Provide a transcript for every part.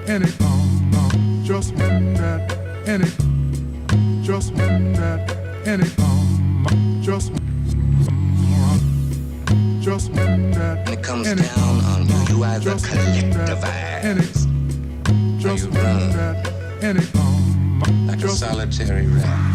and it just when that, and it just when that, and it just when that, when it comes down on you, you either collectivize or you run like a solitary rat.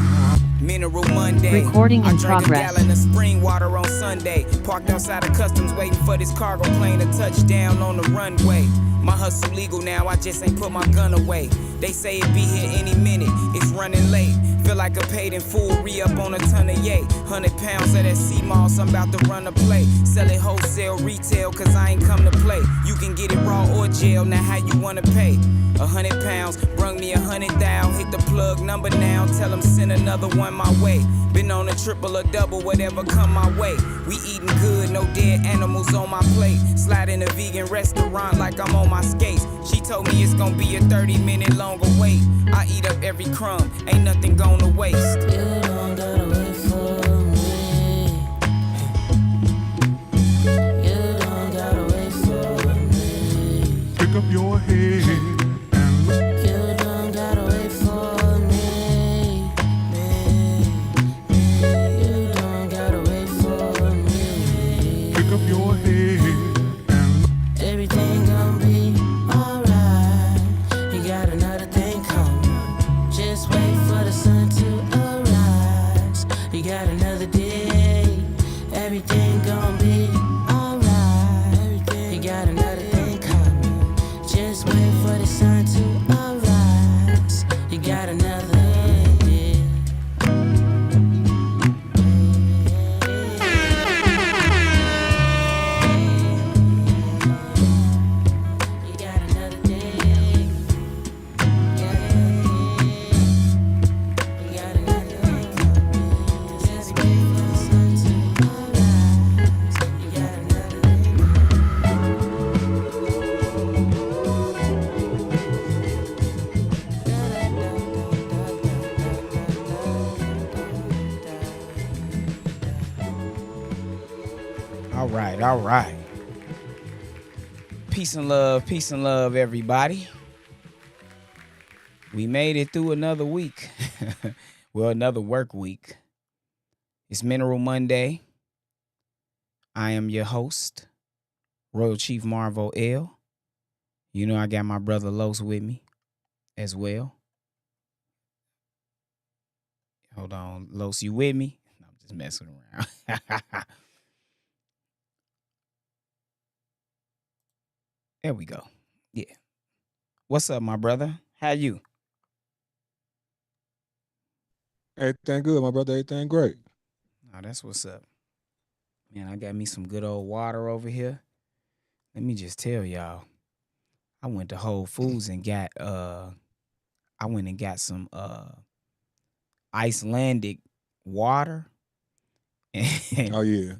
Mineral Monday. Recording in I drank progress. a gallon of spring water on Sunday. Parked outside of customs waiting for this cargo plane to touch down on the runway. My hustle legal now, I just ain't put my gun away. They say it be here any minute, it's running late. Feel like a paid in full, re-up on a ton of yay. 100 pounds of that sea moss, I'm about to run a play. Sell it wholesale, retail, cause I ain't come to play. You can get it raw or jail, now how you wanna pay? 100 pounds, brung me 100 thou. Hit the plug number now, tell them send another one my way. Been on a triple or double, whatever come my way. We eating good, no dead animals on my plate. Slide in a vegan restaurant like I'm on my skates. She told me it's gonna be a 30-minute longer wait. I eat up every crumb, ain't nothing going to waste. You don't gotta wait for me. You don't gotta wait for me. pick up your head and look. You don't gotta wait for me. You don't gotta wait for me. Pick up your head and look. Everything gon' be alright. You got another thing coming. Just wait for the sun to arise. You got another day. Everything gon' be alright. You got another thing coming. Just wait for the sun to arise. You got another day. You got another day. Yeah. You got another day coming. Just wait for the sun to arise. You got another day. All right. Peace and love, everybody. We made it through another week. Well, another work week. It's Mineral Monday. I am your host, Royal Chief Marvo L. You know I got my brother Los with me as well. Hold on, Los, you with me? I'm just messing around. There we go. Yeah. What's up, my brother? How you? Everything good, my brother. Everything great. Oh, that's what's up. Man, I got me some good old water over here. Let me just tell y'all. I went to Whole Foods and got some Icelandic water. And Oh yeah.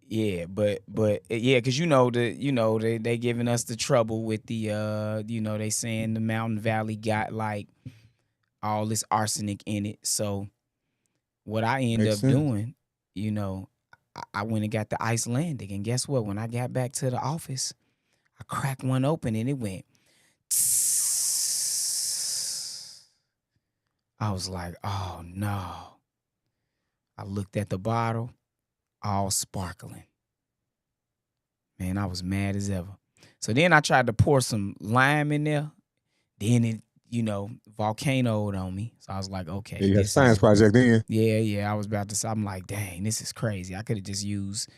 yeah, but yeah, cause they giving us the trouble with the they saying the Mountain Valley got like all this arsenic in it. So what I end Makes up sense. doing, I went and got the Icelandic, and guess what? When I got back to the office, I cracked one open and it went. Tss. I was like, oh no. I looked at the bottle, all sparkling. Man, I was mad as ever. So then I tried to pour some lime in there. Then it, volcanoed on me. So I was like, okay. Yeah, you had a this science is- project in. Yeah. I was about to say, I'm like, dang, this is crazy. I could have just used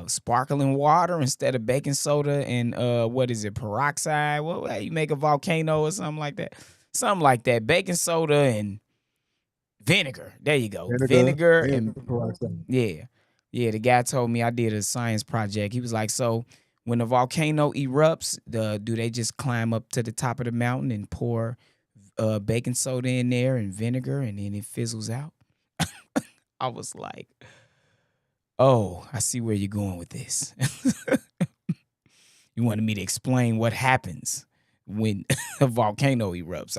sparkling water instead of baking soda and peroxide? Well, you make a volcano or something like that. Something like that. Baking soda and vinegar. There you go. Vinegar and peroxide. yeah. Yeah, the guy told me I did a science project. He was like, so when a volcano erupts, do they just climb up to the top of the mountain and pour baking soda in there and vinegar and then it fizzles out? I was like, oh, I see where you're going with this. You wanted me to explain what happens when a volcano erupts.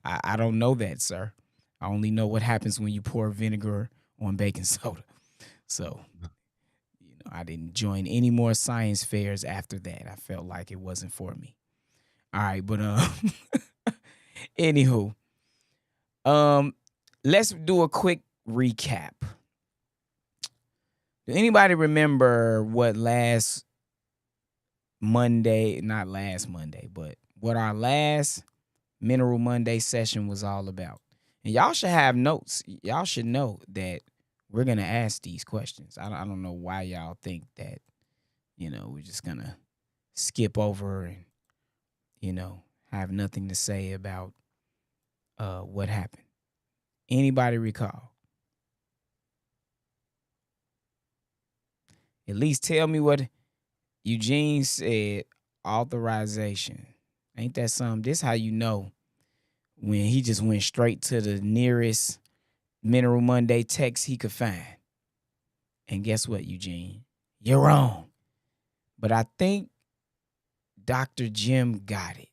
I don't know that, sir. I only know what happens when you pour vinegar on baking soda. So, I didn't join any more science fairs after that. I felt like it wasn't for me. All right, but anywho, let's do a quick recap. Do anybody remember what last Monday, not last Monday, but what our last Mineral Monday session was all about? And y'all should have notes. Y'all should know that we're going to ask these questions. I don't know why y'all think that, we're just going to skip over and, have nothing to say about what happened. Anybody recall? At least tell me what Eugene said. Authorization. Ain't that something? This how you know when he just went straight to the nearest Mineral Monday text he could find. And guess what, Eugene? You're wrong. But I think Dr. Jim got it.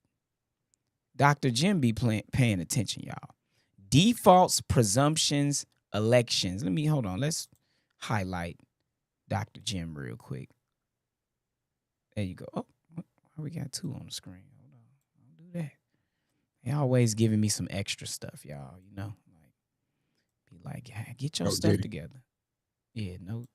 Dr. Jim be paying attention, y'all. Defaults, presumptions, elections. Hold on. Let's highlight Dr. Jim real quick. There you go. Oh, we got two on the screen. Hold on. Don't do that. They always giving me some extra stuff, y'all. Be like, get your stuff together. Yeah, no,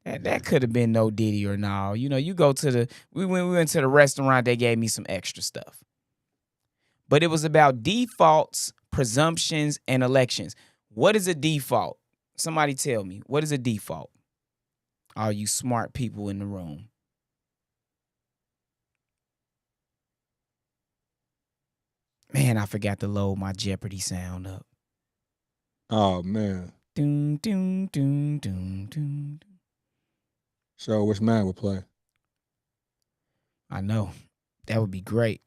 that could have been no Diddy or no. You go to we went to the restaurant. They gave me some extra stuff, but it was about defaults, presumptions, and elections. What is a default? Somebody tell me. What is a default? All you smart people in the room. Man, I forgot to load my Jeopardy sound up. Oh man. Doom, doom, doom, doom, doom. So which man would play? I know. That would be great.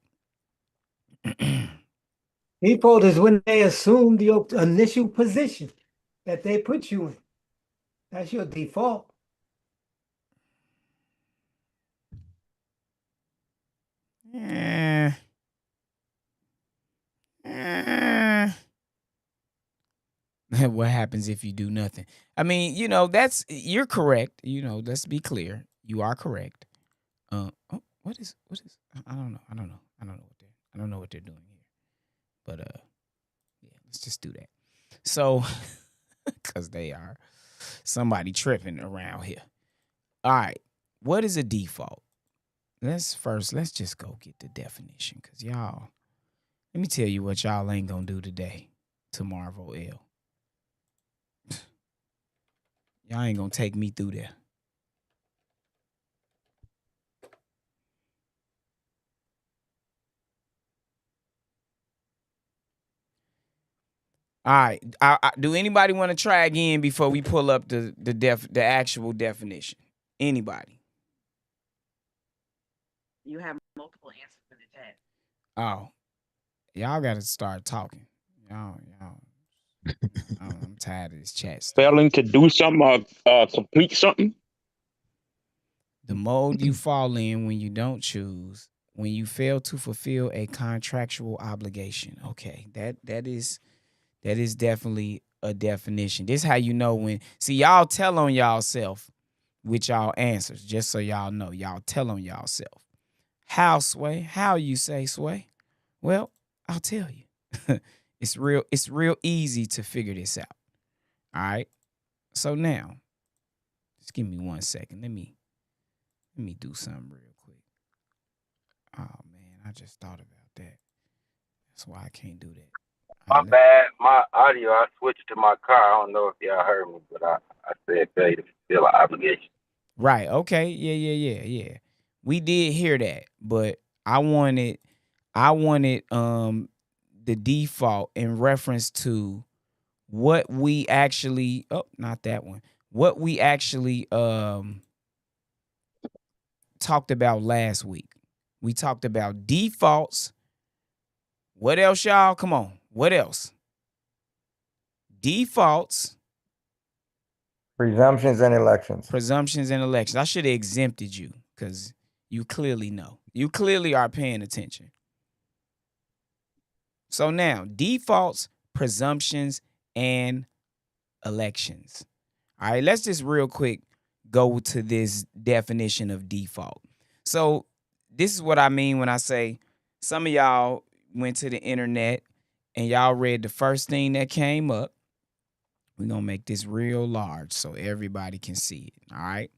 Default is when they assume the initial position that they put you in. That's your default. What happens if you do nothing? I mean, you're correct. Let's be clear. You are correct. What is? I don't know. I don't know what they're doing here. But yeah, let's just do that. So, because they are somebody tripping around here. All right, what is a default? Let's just go get the definition, because y'all, let me tell you what y'all ain't gonna do today to Marvel L. Y'all ain't gonna take me through there. All right. Do anybody want to try again before we pull up the actual definition? Anybody? You have multiple answers in the chat. Oh, y'all got to start talking. Y'all. I'm tired of this chat stuff. Failing to do something or complete something. The mode you fall in when you don't choose, when you fail to fulfill a contractual obligation. Okay, that is definitely a definition. This is how you know when. See, y'all tell on y'all self with y'all answers. Just so y'all know, y'all tell on y'all self. How, Sway? How you say, Sway? Well, I'll tell you. It's real easy to figure this out. All right. So now, just give me 1 second. Let me do something real quick. Oh man, I just thought about that. That's why I can't do that. My bad. My audio, I switched to my car. I don't know if y'all heard me, but I said failure to fulfill an obligation. Right. Okay. Yeah. We did hear that, but I wanted the default in reference to what we actually not that one. What we actually talked about last week. We talked about defaults. What else, y'all? Come on. What else? Defaults. Presumptions and elections. I should have exempted you because you clearly know. You clearly are paying attention. So now, defaults, presumptions, and elections. All right, let's just real quick go to this definition of default. So this is what I mean when I say some of y'all went to the internet and y'all read the first thing that came up. We're going to make this real large so everybody can see it. All right.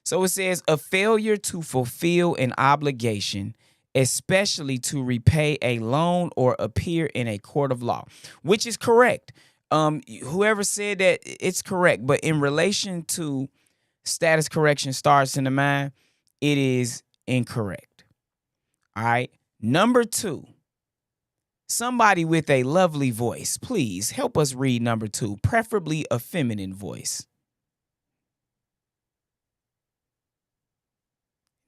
So it says a failure to fulfill an obligation, especially to repay a loan or appear in a court of law, which is correct. Whoever said that, it's correct. But in relation to status correction starts in the mind, it is incorrect. All right. Number 2, somebody with a lovely voice, please help us read number 2, preferably a feminine voice.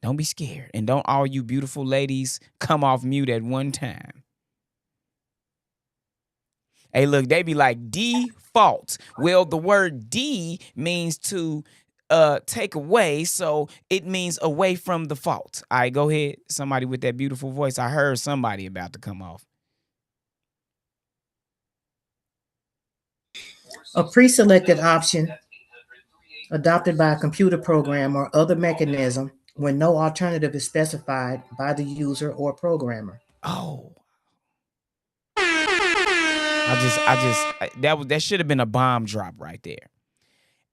Don't be scared. And don't all you beautiful ladies come off mute at one time. Hey, look, they be like default. Well, the word D means to take away, so it means away from the fault. All right, go ahead. Somebody with that beautiful voice. I heard somebody about to come off. A pre-selected option adopted by a computer program or other mechanism when no alternative is specified by the user or programmer. Oh. That should have been a bomb drop right there.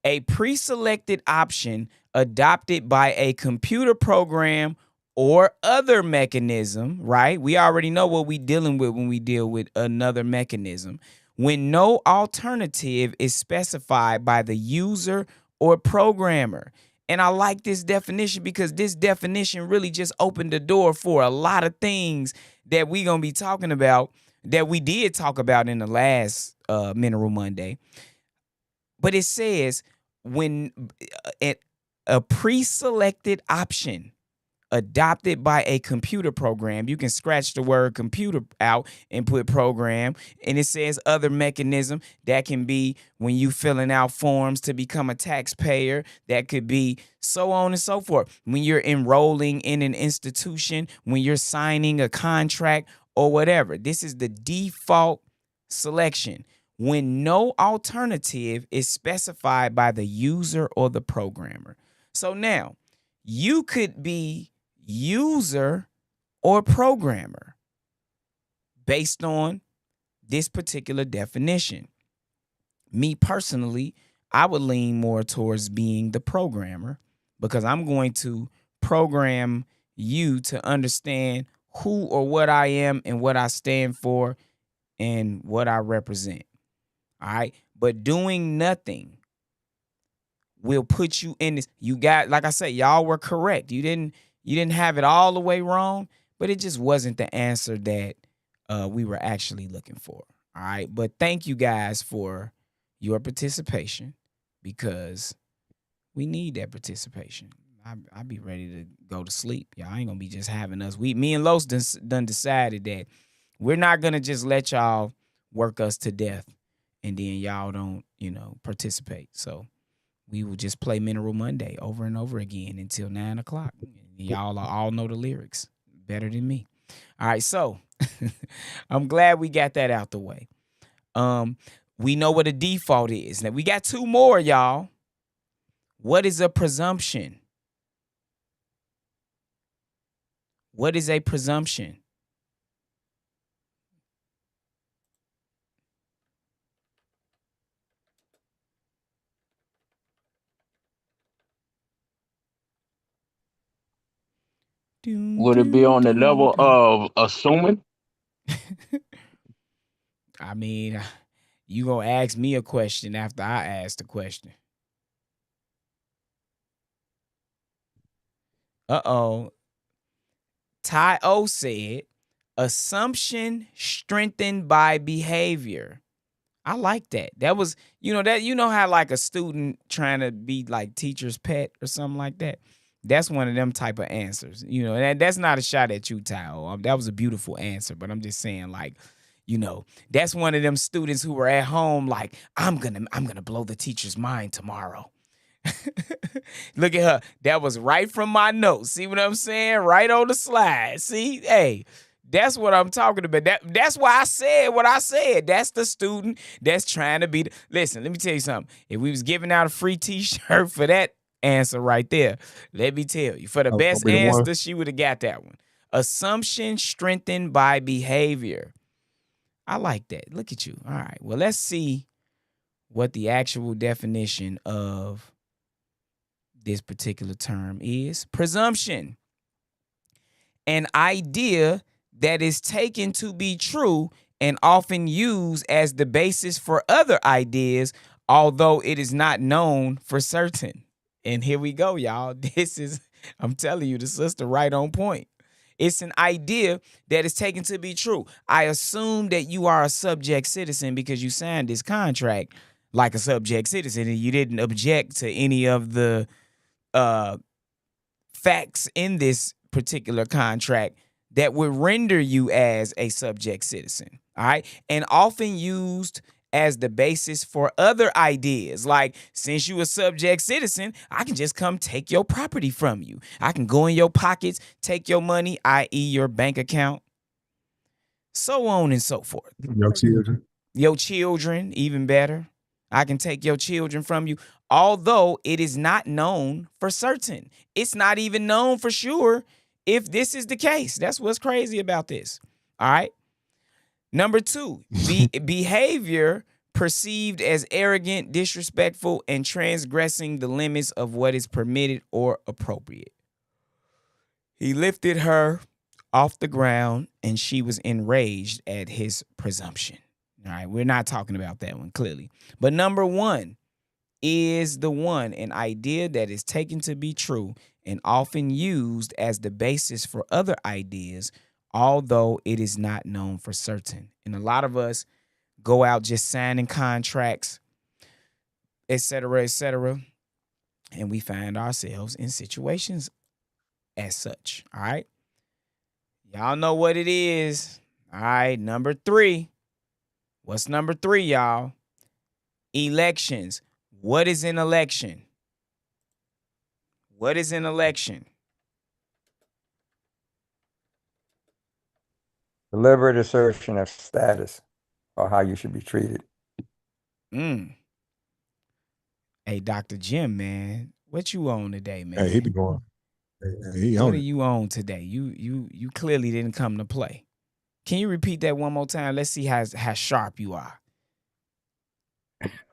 A pre-selected option adopted by a computer program or other mechanism, right? We already know what we're dealing with when we deal with another mechanism. When no alternative is specified by the user or programmer. And I like this definition because this definition really just opened the door for a lot of things that we're going to be talking about that we did talk about in the last Mineral Monday. But it says when a pre-selected option adopted by a computer program, you can scratch the word computer out and put program, and it says other mechanism. That can be when you filling out forms to become a taxpayer. That could be so on and so forth. When you're enrolling in an institution, when you're signing a contract or whatever. This is the default selection when no alternative is specified by the user or the programmer. So now you could be user or programmer based on this particular definition. Me personally, I would lean more towards being the programmer because I'm going to program you to understand who or what I am and what I stand for and what I represent. All right. But doing nothing will put you in this. You got, like I said, y'all were correct. You didn't have it all the way wrong, but it just wasn't the answer that we were actually looking for. All right. But thank you guys for your participation because we need that participation. I be ready to go to sleep. Y'all ain't gonna be just having us. Me and Los done decided that we're not gonna just let y'all work us to death and then y'all don't, participate. So we will just play Mineral Monday over and over again until 9 o'clock. Y'all all know the lyrics better than me. All right, so I'm glad we got that out the way. We know what a default is. Now we got 2 more, y'all. What is a presumption? What is a presumption? Would it be on the level of assuming? I mean, you gonna ask me a question after I ask the question. Uh-oh. Ty O said, assumption strengthened by behavior. I like that. That was, how like a student trying to be like teacher's pet or something like that. That's one of them type of answers. That's not a shot at you, Ty O. That was a beautiful answer, but I'm just saying like, that's one of them students who were at home like, I'm gonna blow the teacher's mind tomorrow. Look at her. That was right from my notes. See what I'm saying? Right on the slide. See? Hey, that's what I'm talking about. That's why I said what I said. That's the student that's trying to be. Listen, let me tell you something. If we was giving out a free t-shirt for that answer right there, let me tell you, for the best answer, she would have got that one. Assumption strengthened by behavior. I like that. Look at you. All right. Well, let's see what the actual definition of this particular term is. Presumption. An idea that is taken to be true and often used as the basis for other ideas, although it is not known for certain. And here we go, y'all. I'm telling you, the sister right on point. It's an idea that is taken to be true. I assume that you are a subject citizen because you signed this contract like a subject citizen and you didn't object to any of the facts in this particular contract that would render you as a subject citizen. All right. And often used as the basis for other ideas. Like, since you a subject citizen, I can just come take your property from you. I can go in your pockets, take your money, i.e. your bank account, so on and so forth. Your children. Your children, even better. I can take your children from you, although it is not known for certain. It's not even known for sure if this is the case. That's what's crazy about this. All right. Number 2, behavior perceived as arrogant, disrespectful, and transgressing the limits of what is permitted or appropriate. He lifted her off the ground and she was enraged at his presumption. All right, we're not talking about that one clearly. But number 1 is the one, an idea that is taken to be true and often used as the basis for other ideas, although it is not known for certain. And a lot of us go out just signing contracts, et cetera, and we find ourselves in situations as such. All right. Y'all know what it is. All right. Number 3. What's number 3, y'all? Elections. What is an election? What is an election? Deliberate assertion of status or how you should be treated. Hey, Dr. Jim, man, what you on today, man? Hey, he be going. He What on are it. you on today? You clearly didn't come to play. Can you repeat that one more time? Let's see how sharp you are.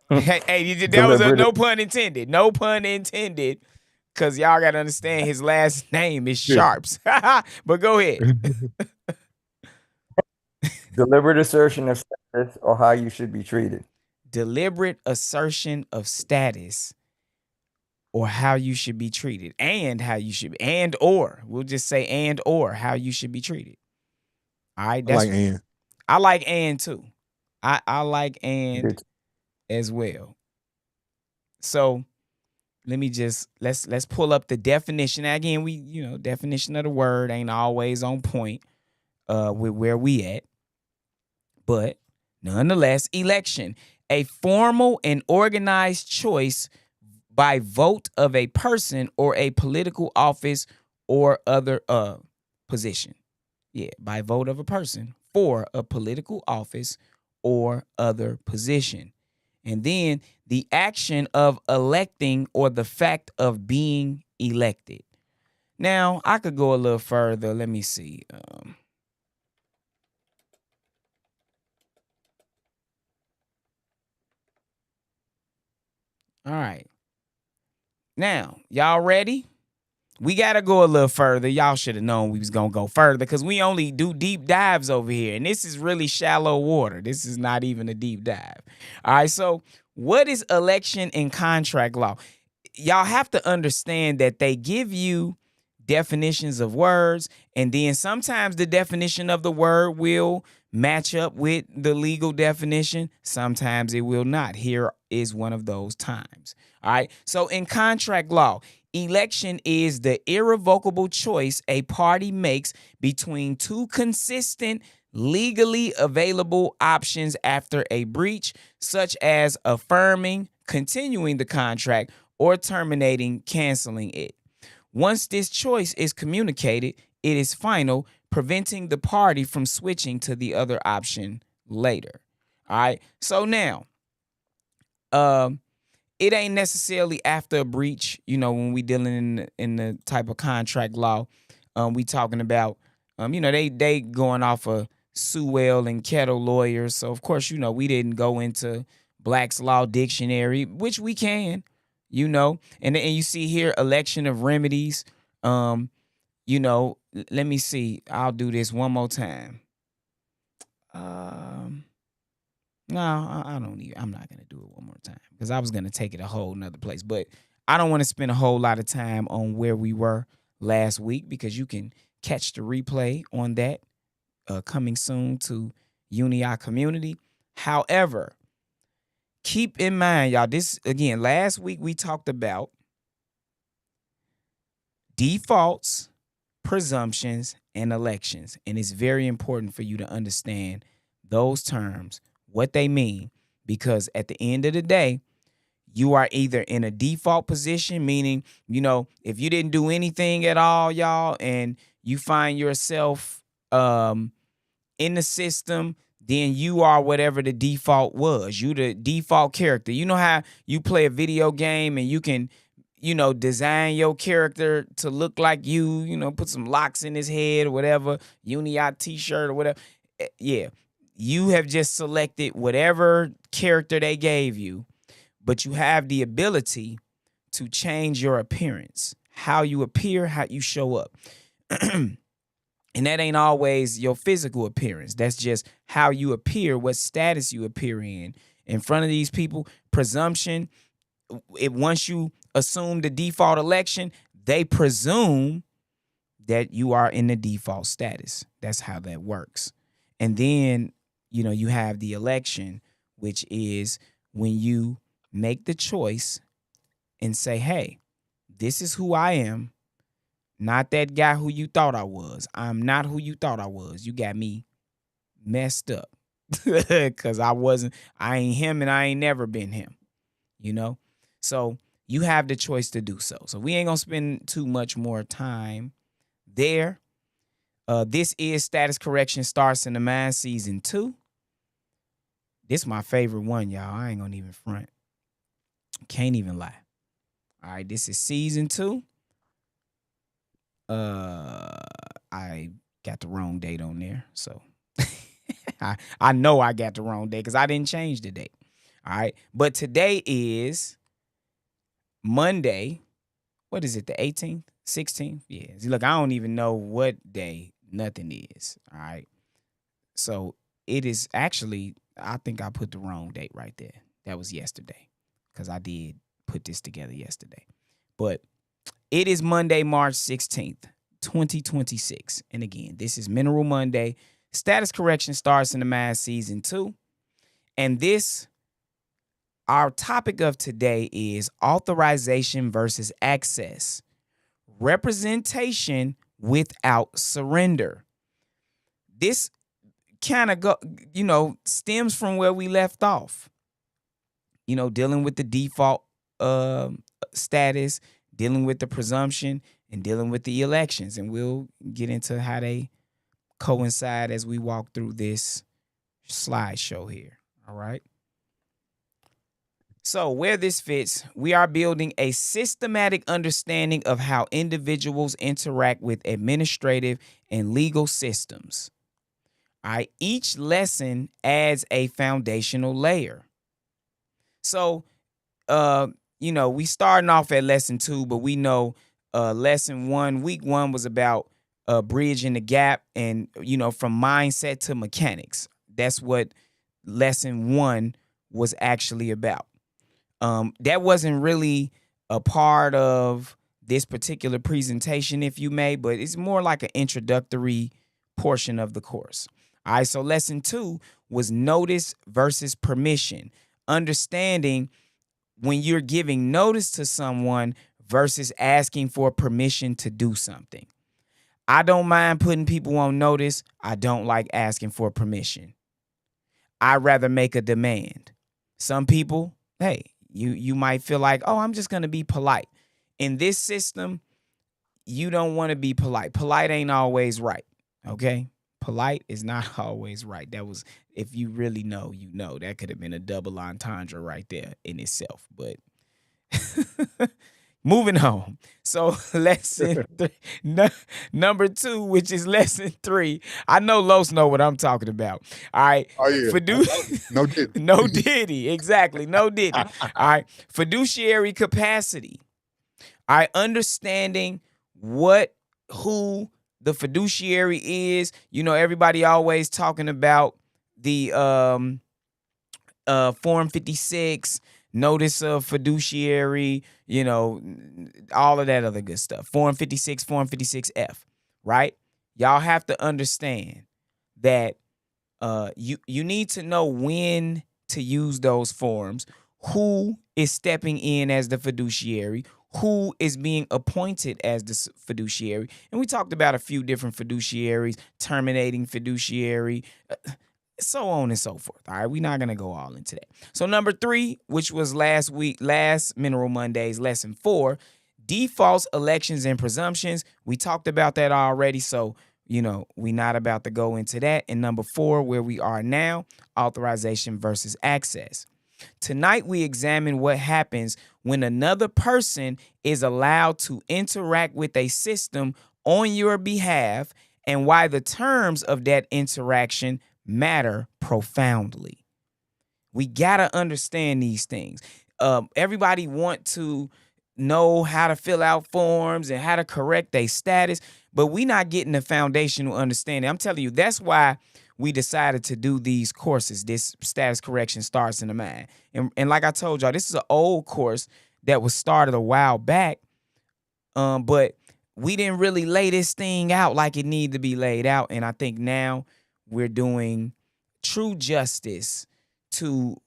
Hey, that was no pun intended. No pun intended. Because y'all got to understand his last name is Sharps. But go ahead. Deliberate assertion of status or how you should be treated. Deliberate assertion of status or how you should be treated. And how you should be. And or. We'll just say and or how you should be treated. All right. I like and. I like and too. I like and as well. So let me just let's pull up the definition. Now, again, definition of the word ain't always on point with where we at. But nonetheless, election, a formal and organized choice by vote of a person or a political office or other position. Yeah, by vote of a person for a political office or other position. And then the action of electing or the fact of being elected. Now, I could go a little further. Let me see. All right. Now, y'all ready? We got to go a little further. Y'all should have known we was going to go further because we only do deep dives over here. And this is really shallow water. This is not even a deep dive. All right. So what is election and contract law? Y'all have to understand that they give you definitions of words. And then sometimes the definition of the word will match up with the legal definition. Sometimes it will not. Here is one of those times. All right. So in contract law, election is the irrevocable choice a party makes between two consistent, legally available options after a breach, such as affirming, continuing the contract, or terminating, canceling it. Once this choice is communicated, it is final, preventing the party from switching to the other option later. All right. So now, it ain't necessarily after a breach, when we dealing in the type of contract law we talking about They going off of Sewell and Kettle lawyers. So of course, we didn't go into Black's Law Dictionary, which we can, and you see here election of remedies. Let me see. I'll do this one more time. No, I don't need. I'm not gonna do it one more time because I was gonna take it a whole nother place. But I don't want to spend a whole lot of time on where we were last week because you can catch the replay on that coming soon to UniI Community. However, keep in mind, y'all. This again. Last week we talked about defaults, presumptions, and elections, and it's very important for you to understand those terms, what they mean, because at the end of the day, you are either in a default position, meaning, if you didn't do anything at all, y'all, and you find yourself in the system, then you are whatever the default was. You the default character. You know how you play a video game and you can, design your character to look like you, put some locks in his head or whatever, UniI t-shirt or whatever. Yeah. You have just selected whatever character they gave you, but you have the ability to change your appearance, how you appear, how you show up. And that ain't always your physical appearance. That's just how you appear, what status you appear in front of these people. Presumption, once you assume the default election, they presume that you are in the default status. That's how that works. And then, you have the election, which is when you make the choice and say, hey, this is who I am. Not that guy who you thought I was. I'm not who you thought I was. You got me messed up because I ain't him and I ain't never been him, So you have the choice to do so. So we ain't going to spend too much more time there. This is Status Correction Starts in the Mind Season 2. This is my favorite one, y'all. I ain't going to even front. Can't even lie. All right, this is Season 2. I got the wrong date on there, so I know I got the wrong date because I didn't change the date. All right, but today is Monday. What is it? The 18th, 16th? Yeah. See, look, I don't even know what day nothing is. All right, so it is actually. I think I put the wrong date right there. That was yesterday because I did put this together yesterday, but it is Monday, March 16th. 2026. And again, this is Mineral Monday. Status Correction Starts in the Mind Season 2. And our topic of today is authorization versus access. Representation without surrender. This kind of stems from where we left off. Dealing with the default status, dealing with the presumption, and dealing with the elections. And we'll get into how they coincide as we walk through this slideshow here. All right. So where this fits, we are building a systematic understanding of how individuals interact with administrative and legal systems. All right. Each lesson adds a foundational layer. So, we starting off at lesson 2, but we know lesson 1, week 1 was about bridging the gap and, from mindset to mechanics. That's what lesson 1 was actually about. That wasn't really a part of this particular presentation, if you may, but it's more like an introductory portion of the course. All right, so lesson 2 was notice versus permission, understanding when you're giving notice to someone versus asking for permission to do something. I don't mind putting people on notice. I don't like asking for permission. I'd rather make a demand. Some people, hey, you might feel like, oh, I'm just going to be polite. In this system, you don't want to be polite. Polite ain't always right, okay? Polite is not always right. That was, if you really know, that could have been a double entendre right there in itself. But moving on. So lesson number 2, which is lesson 3. I know Los know what I'm talking about. All right. Oh yeah. No did. No diddy. Exactly. No diddy. All right. Fiduciary capacity. All right. Understanding who the fiduciary is. You know, everybody always talking about the Form 56, notice of fiduciary, you know, all of that other good stuff. Form 56, Form 56F, right? Y'all have to understand that you need to know when to use those forms, who is stepping in as the fiduciary, who is being appointed as the fiduciary. And we talked about a few different fiduciaries, terminating fiduciary, so on and so forth. All right, we're not going to go all into that. So number 3, which was last Mineral Mondays, lesson 4, defaults, elections, and presumptions. We talked about that already, so you know, we're not about to go into that. And number 4, where we are now, authorization versus access. Tonight, we examine what happens when another person is allowed to interact with a system on your behalf and why the terms of that interaction matter profoundly. We got to understand these things. Everybody want to know how to fill out forms and how to correct their status, but we not getting the foundational understanding. I'm telling you, that's why we decided to do these courses. This status correction starts in the mind. And like I told y'all, this is an old course that was started a while back, but we didn't really lay this thing out like it needed to be laid out. And I think now we're doing true justice to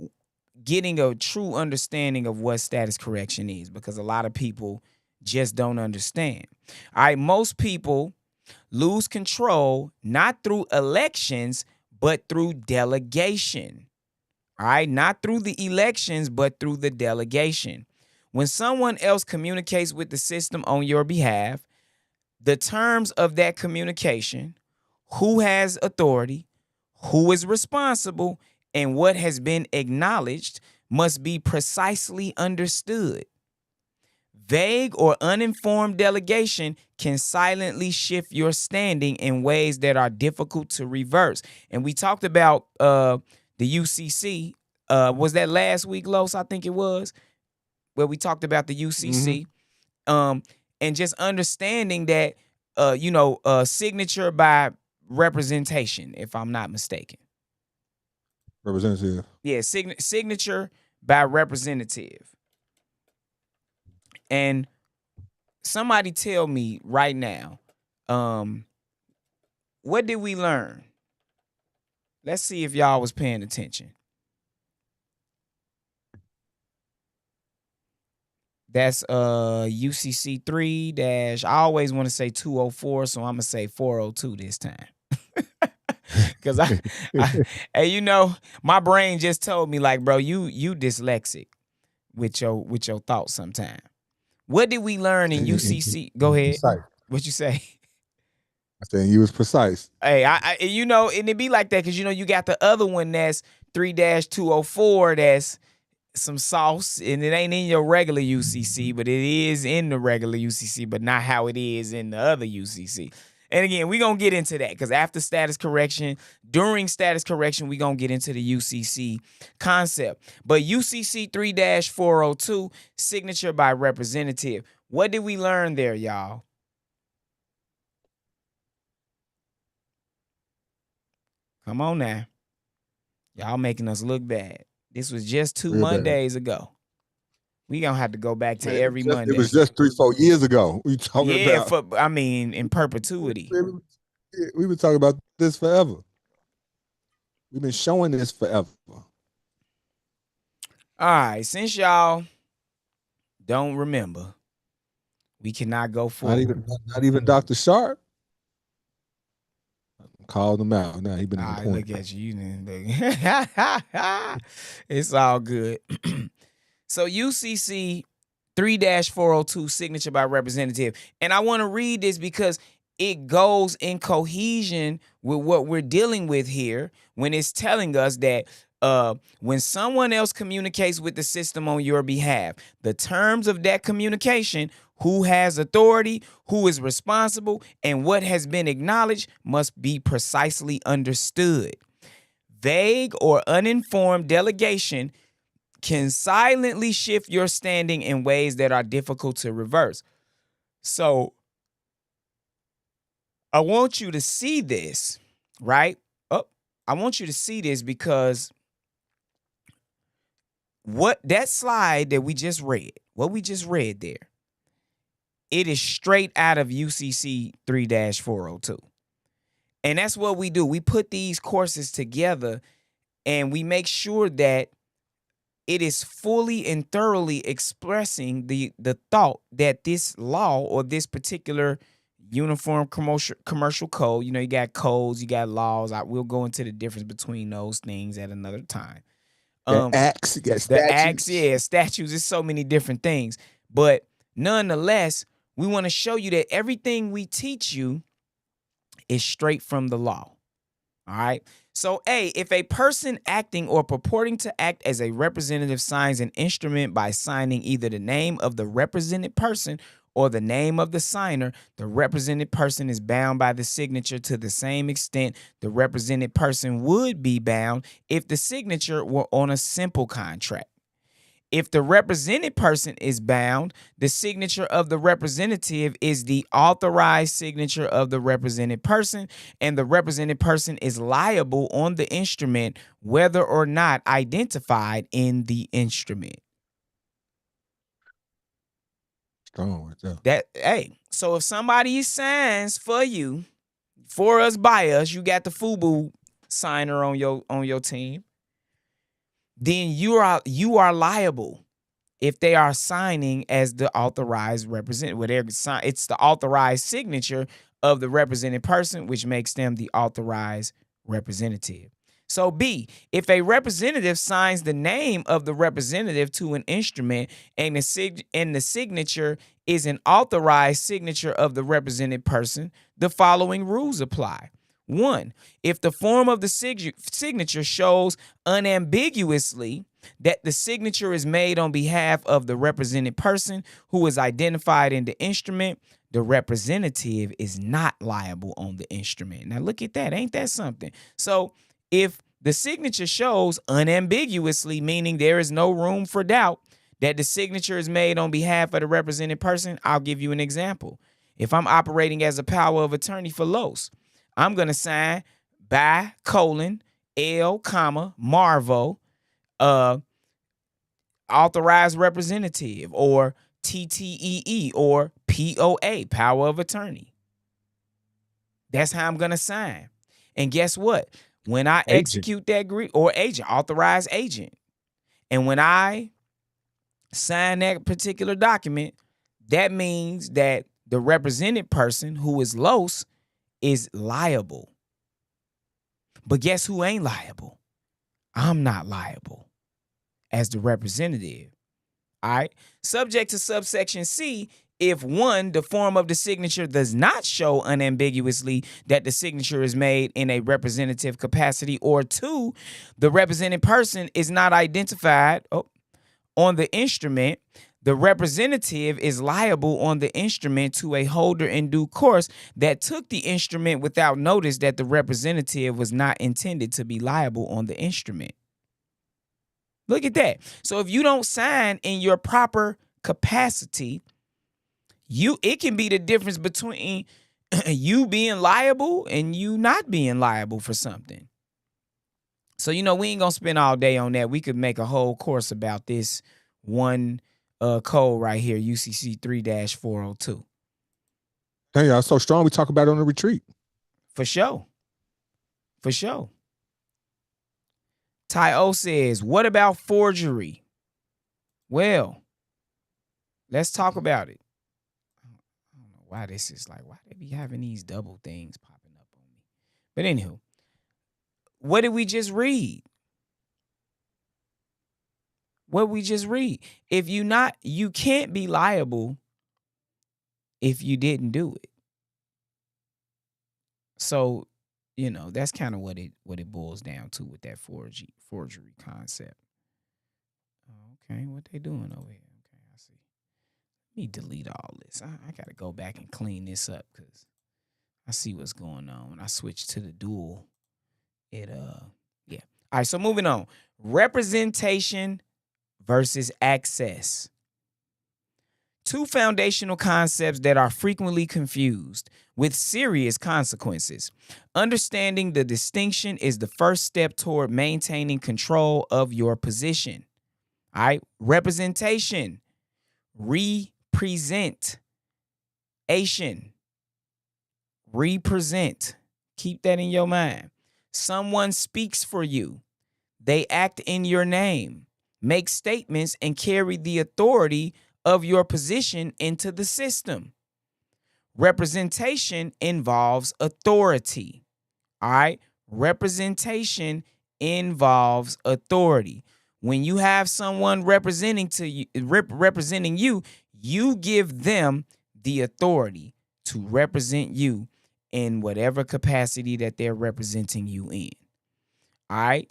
getting a true understanding of what status correction is, because a lot of people just don't understand. All right, most people lose control not through elections, but through delegation. All right, not through the elections, but through the delegation. When someone else communicates with the system on your behalf, the terms of that communication, who has authority, who is responsible, and what has been acknowledged must be precisely understood. Vague or uninformed delegation can silently shift your standing in ways that are difficult to reverse. And we talked about the UCC. Was that last week, Los? I think it was, where we talked about the UCC. And just understanding that, signature by representation, if I'm not mistaken. Representative. Yeah, signature by representative. And somebody tell me right now, what did we learn? Let's see if y'all was paying attention. That's UCC 3 dash. I always want to say 204, so I'm gonna say 402 this time. Cause hey, you know, my brain just told me, like, bro, you dyslexic with your thoughts sometimes. What did we learn in UCC? Go ahead. Precise. What you say? I said you was precise. Hey, I you know, and it be like that because you know you got the other one that's 3-204 that's some sauce, and it ain't in your regular UCC, but it is in the regular UCC, but not how it is in the other UCC. And again, we're going to get into that because after status correction, during status correction, we're going to get into the UCC concept. But UCC 3-402, signature by representative. What did we learn there, y'all? Come on now. Y'all making us look bad. This was just 2 Mondays ago. We gonna have to go back to every Monday. It was just 3-4 years ago. We talking about. In perpetuity. We've been talking about this forever. We've been showing this forever. All right, since y'all don't remember, we cannot go forward. Not even Dr. Sharp. Called him out. Now he been. All right, look at you. It's all good. So UCC 3-402, signature by representative. And I want to read this because it goes in cohesion with what we're dealing with here when it's telling us that When someone else communicates with the system on your behalf, the terms of that communication, who has authority, who is responsible, and what has been acknowledged must be precisely understood. Vague or uninformed delegation can silently shift your standing in ways that are difficult to reverse. So I want you to see this, right? I want you to see this because what that slide that we just read, what we just read there, it is straight out of UCC 3-402. And that's what we do. We put these courses together and we make sure that it is fully and thoroughly expressing the thought that this law or this particular uniform commercial code, you got codes, you got laws. We'll go into the difference between those things at another time. The acts, you got The statutes. acts, yeah, statutes, there's so many different things. But nonetheless, we want to show you that everything we teach you is straight from the law. All right. So, if a person acting or purporting to act as a representative signs an instrument by signing either the name of the represented person or the name of the signer, the represented person is bound by the signature to the same extent the represented person would be bound if the signature were on a simple contract. If the represented person is bound, the signature of the representative is the authorized signature of the represented person, and the represented person is liable on the instrument, whether or not identified in the instrument. Strong with that. So if somebody signs for you, for us, by us, you got the FUBU signer on your team, then you are liable if they are signing as the authorized representative. It's the authorized signature of the represented person, which makes them the authorized representative. So B, if a representative signs the name of the representative to an instrument and the signature is an authorized signature of the represented person, the following rules apply. 1, if the form of the signature shows unambiguously that the signature is made on behalf of the represented person who is identified in the instrument, the representative is not liable on the instrument. Now look at that. Ain't that something? So if the signature shows unambiguously, meaning there is no room for doubt that the signature is made on behalf of the represented person, I'll give you an example. If I'm operating as a power of attorney for Los, I'm going to sign by L, Marvo, authorized representative, or TTEE, or POA, power of attorney. That's how I'm going to sign. And guess what? When I execute that or agent, authorized agent, and when I sign that particular document, that means that the represented person, who is Los, is liable. But guess who ain't liable? I'm not liable as the representative. All right. Subject to subsection C, if 1, the form of the signature does not show unambiguously that the signature is made in a representative capacity, or 2, the represented person is not identified on the instrument, the representative is liable on the instrument to a holder in due course that took the instrument without notice that the representative was not intended to be liable on the instrument. Look at that. So if you don't sign in your proper capacity, it can be the difference between you being liable and you not being liable for something. So, we ain't going to spend all day on that. We could make a whole course about this one code right here, UCC 3-402. Hey, y'all, so strong we talk about it on the retreat. For sure. Ty O says, what about forgery? Well, let's talk about it. I don't know why this is why they be having these double things popping up on me. But anywho, what did we just read? If you can't be liable if you didn't do it. So that's kind of what it boils down to with that forgery concept. Okay, what they doing over here? Okay, I see. Let me delete all this. I gotta go back and clean this up because I see what's going on. When I switch to the dual, yeah. All right, so moving on. Representation versus access. Two foundational concepts that are frequently confused with serious consequences. Understanding the distinction is the first step toward maintaining control of your position. All right, representation, represent, represent. Keep that in your mind. Someone speaks for you. They act in your name, make statements, and carry the authority of your position into the system. Representation involves authority. All right. Representation involves authority. When you have someone representing you, you give them the authority to represent you in whatever capacity that they're representing you in. All right.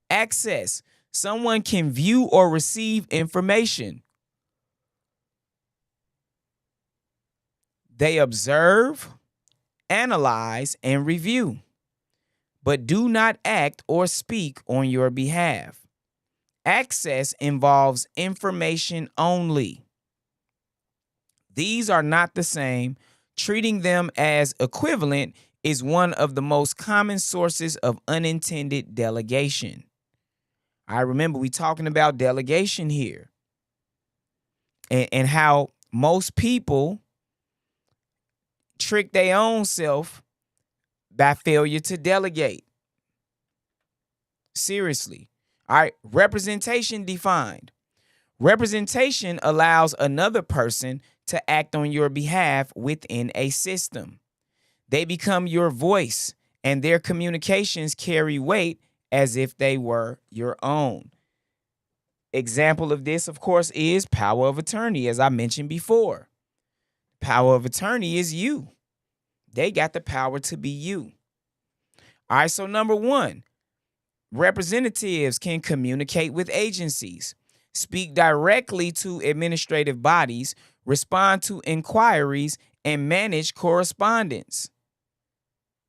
Access. Someone can view or receive information. They observe, analyze, and review, but do not act or speak on your behalf. Access involves information only. These are not the same. Treating them as equivalent is one of the most common sources of unintended delegation. I remember we talking about delegation here and how most people trick their own self by failure to delegate. Seriously. All right. Representation defined. Representation allows another person to act on your behalf within a system. They become your voice, and their communications carry weight as if they were your own. Example of this, of course, is power of attorney, as I mentioned before. Power of attorney is you. They got the power to be you. All right, so number one, representatives can communicate with agencies, speak directly to administrative bodies, respond to inquiries, and manage correspondence.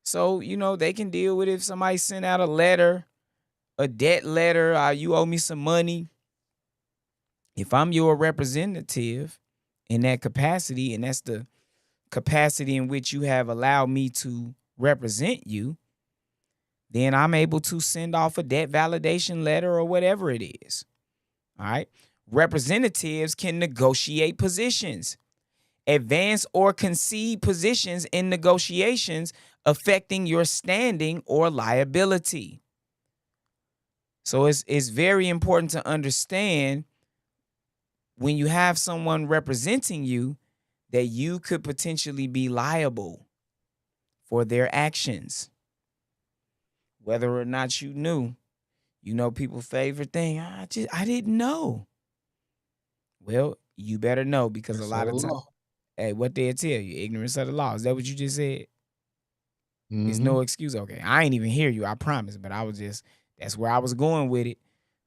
So, they can deal with if somebody sent out a letter, a debt letter, you owe me some money. If I'm your representative in that capacity, and that's the capacity in which you have allowed me to represent you, then I'm able to send off a debt validation letter or whatever it is. All right. Representatives can negotiate positions, advance or concede positions in negotiations affecting your standing or liability. So it's very important to understand when you have someone representing you that you could potentially be liable for their actions. Whether or not you knew, people's favorite thing, I didn't know. Well, you better know because a lot of times, hey, what they'll tell you, ignorance of the law. Is that what you just said? It's no excuse. Okay, I ain't even hear you, I promise, but that's where I was going with it.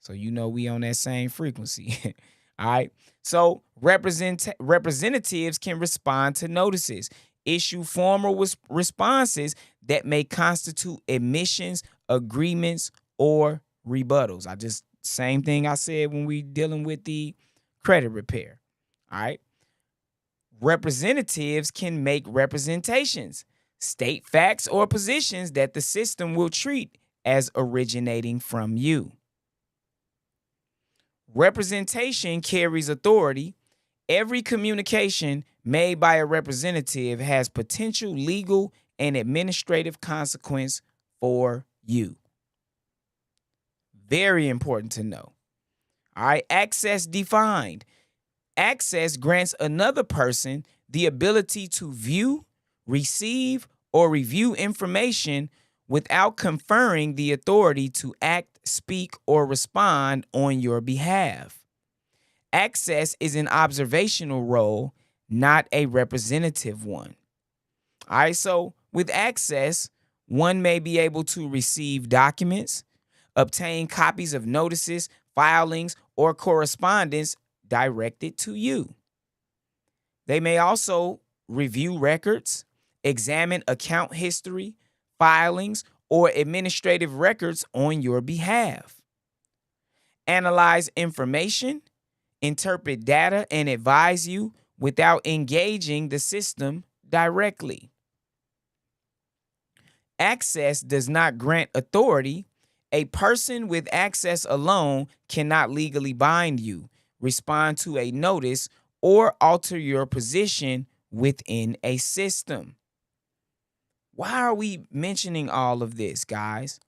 So we on that same frequency. All right. So representatives can respond to notices, issue formal responses that may constitute admissions, agreements, or rebuttals. Same thing I said when we dealing with the credit repair. All right. Representatives can make representations, state facts or positions that the system will treat as originating from you. Representation carries authority. Every communication made by a representative has potential legal and administrative consequence for you. Very important to know. All right, access defined. Access grants another person the ability to view, receive, or review information without conferring the authority to act, speak, or respond on your behalf. Access is an observational role, not a representative one. All right, so with access, One may be able to receive documents, obtain copies of notices, filings, or correspondence directed to you. They may also review records, examine account history, filings, or administrative records on your behalf, analyze information, interpret data, and advise you without engaging the system directly. Access does not grant authority. A person with access alone cannot legally bind you, respond to a notice, or alter your position within a system. Why are we mentioning all of this, guys?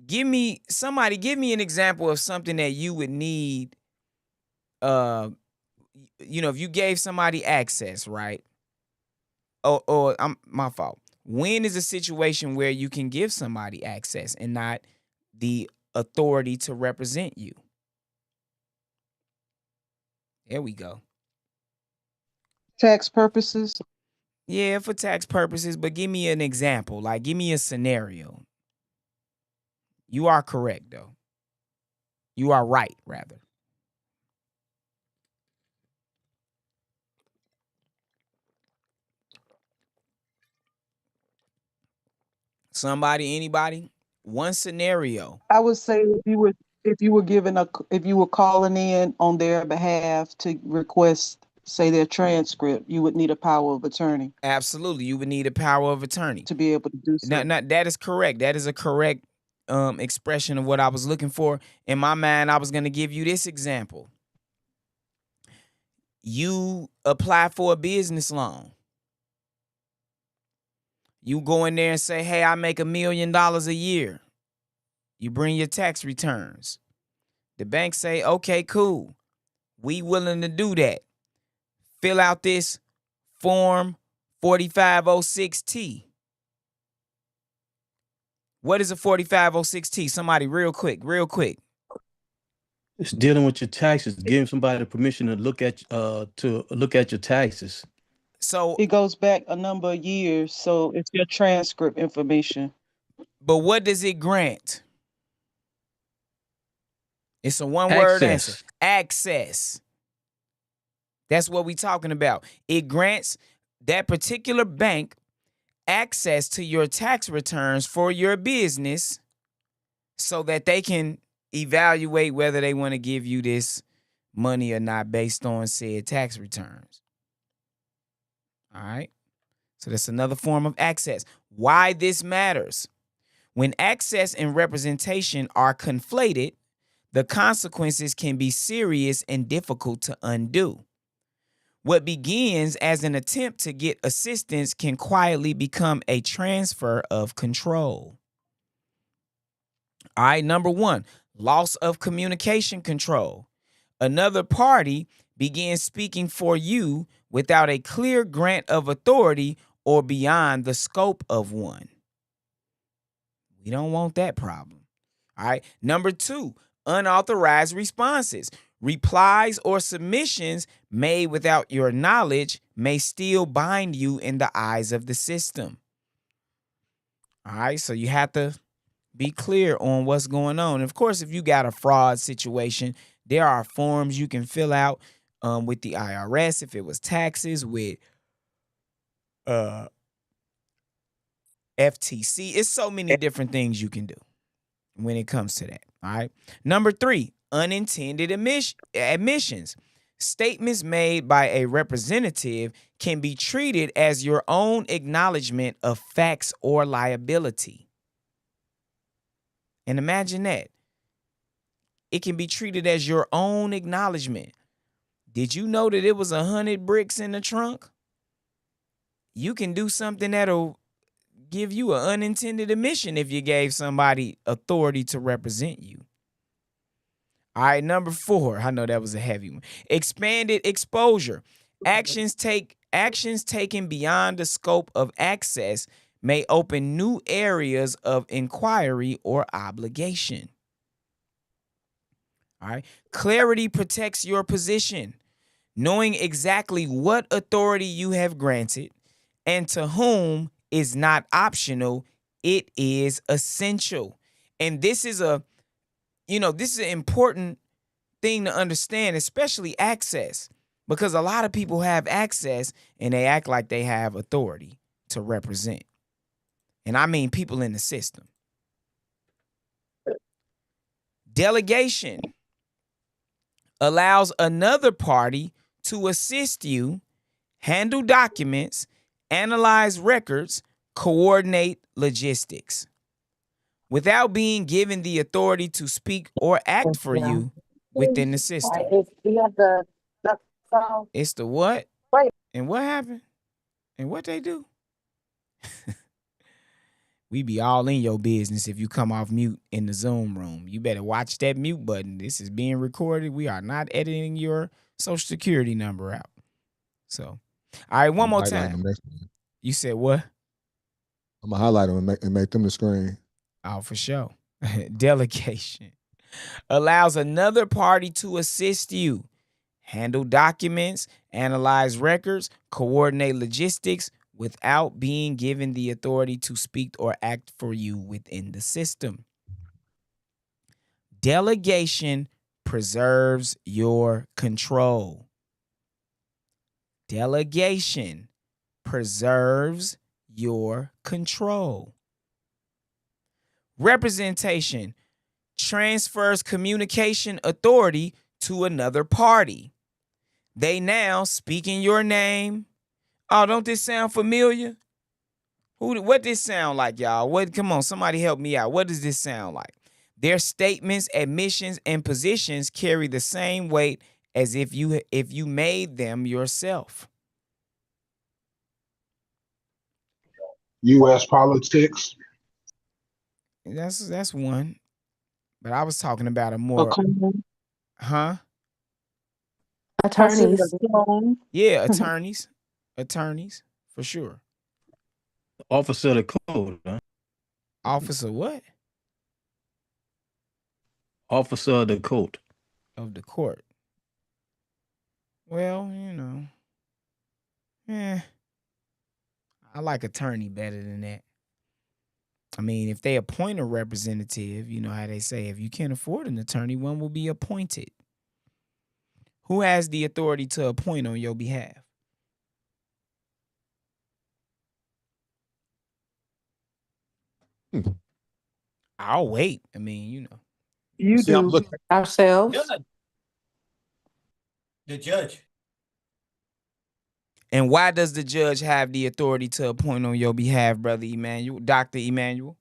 Give me an example of something that you would need. If you gave somebody access, right? Or I'm my fault. When is a situation where you can give somebody access and not the authority to represent you? There we go. Tax purposes. Yeah, for tax purposes, but give me an example. Like, give me a scenario. You are correct, though. You are right, rather. Somebody, anybody? One scenario. I would say if you were calling in on their behalf to request, say, their transcript, you would need a power of attorney Absolutely. You would need a power of attorney. to be able to do so. That is correct. That is a correct expression of what I was looking for. In my mind, I was going to give you this example. You apply for a business loan. You go in there and say, hey, I make $1 million a year. You bring your tax returns. The bank say, okay, cool. We willing to do that. Fill out this form 4506T. What is a 4506T? Somebody real quick. It's dealing with your taxes, giving somebody the permission to look at your taxes. So it goes back a number of years, so it's your transcript information. But what does it grant? It's a one-word answer. Access. That's what we're talking about. It grants that particular bank access to your tax returns for your business so that they can evaluate whether they want to give you this money or not based on said tax returns. All right. So that's another form of access. Why this matters. When access and representation are conflated, the consequences can be serious and difficult to undo. What begins as an attempt to get assistance can quietly become a transfer of control. All right, number one, loss of communication control. Another party begins speaking for you without a clear grant of authority or beyond the scope of one. We don't want that problem. All right, number two, unauthorized responses. Replies or submissions made without your knowledge may still bind you in the eyes of the system. All right, so you have to be clear on what's going on. And of course, if you got a fraud situation, there are forms you can fill out with the IRS. If it was taxes, with FTC, it's so many different things you can do when it comes to that. All right. Number three, unintended admissions. Statements made by a representative can be treated as your own acknowledgement of facts or liability. And imagine that. It can be treated as your own acknowledgement. Did you know that it was 100 bricks in the trunk? You can do something that'll give you an unintended admission if you gave somebody authority to represent you. All right, number four. I know that was a heavy one. Expanded exposure. Actions taken beyond the scope of access may open new areas of inquiry or obligation. All right. Clarity protects your position. Knowing exactly what authority you have granted and to whom is not optional, it is essential. And this is an important thing to understand, especially access, because a lot of people have access and they act like they have authority to represent. And I mean people in the system. Delegation allows another party to assist you, handle documents, analyze records, coordinate logistics, without being given the authority to speak or act for you within the system. It's the what? And what happened? And what they do? We be all in your business if you come off mute in the Zoom room. You better watch that mute button. This is being recorded. We are not editing your social security number out. So, all right, one more time. You said what? I'm gonna highlight them and make them the screen. Oh, for sure. Delegation allows another party to assist you, handle documents, analyze records, coordinate logistics, without being given the authority to speak or act for you within the system. Delegation preserves your control. Delegation preserves your control. Representation transfers communication authority to another party. They now speak in your name. Oh, don't this sound familiar? What this sound like, y'all? Come on, somebody help me out. What does this sound like? Their statements, admissions, and positions carry the same weight as if you made them yourself. U.S. politics. That's one. But I was talking about a more, Attorneys. Yeah, attorneys. Attorneys, for sure. Officer of the code, huh? Officer what? Officer of the court. Of the court. Well, I like attorney better than that. I mean, if they appoint a representative, you know how they say, if you can't afford an attorney, one will be appointed. Who has the authority to appoint on your behalf? I'll wait. I mean, You See, I'm do. looking. Ourselves. The judge. And why does the judge have the authority to appoint on your behalf, Brother Emmanuel, Dr. Emmanuel?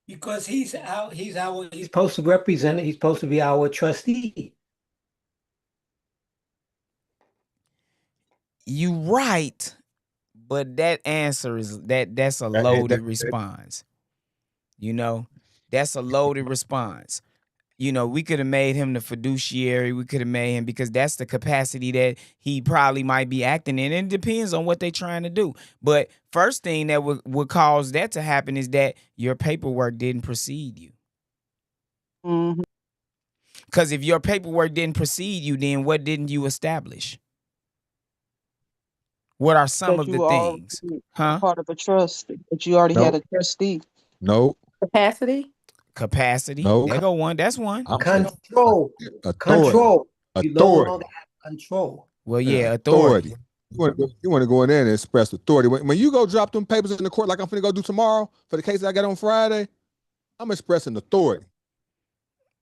Because he's supposed to represent it. He's supposed to be our trustee. You right, but that answer is that's a loaded response. That's a loaded response. We could have made him the fiduciary. We could have made him, because that's the capacity that he probably might be acting in. And it depends on what they're trying to do. But first thing that would cause that to happen is that your paperwork didn't precede you. Mm-hmm. Because if your paperwork didn't precede you, then what didn't you establish? What are some of the things? Part of a trust, but you already had a trustee. No. Capacity. No. There go one. That's one. Control. Authority. Control. You no Authority. longer have control. Well, yeah, authority. You want to go in there and express authority. When you go drop them papers in the court like I'm finna go do tomorrow for the case that I got on Friday, I'm expressing authority.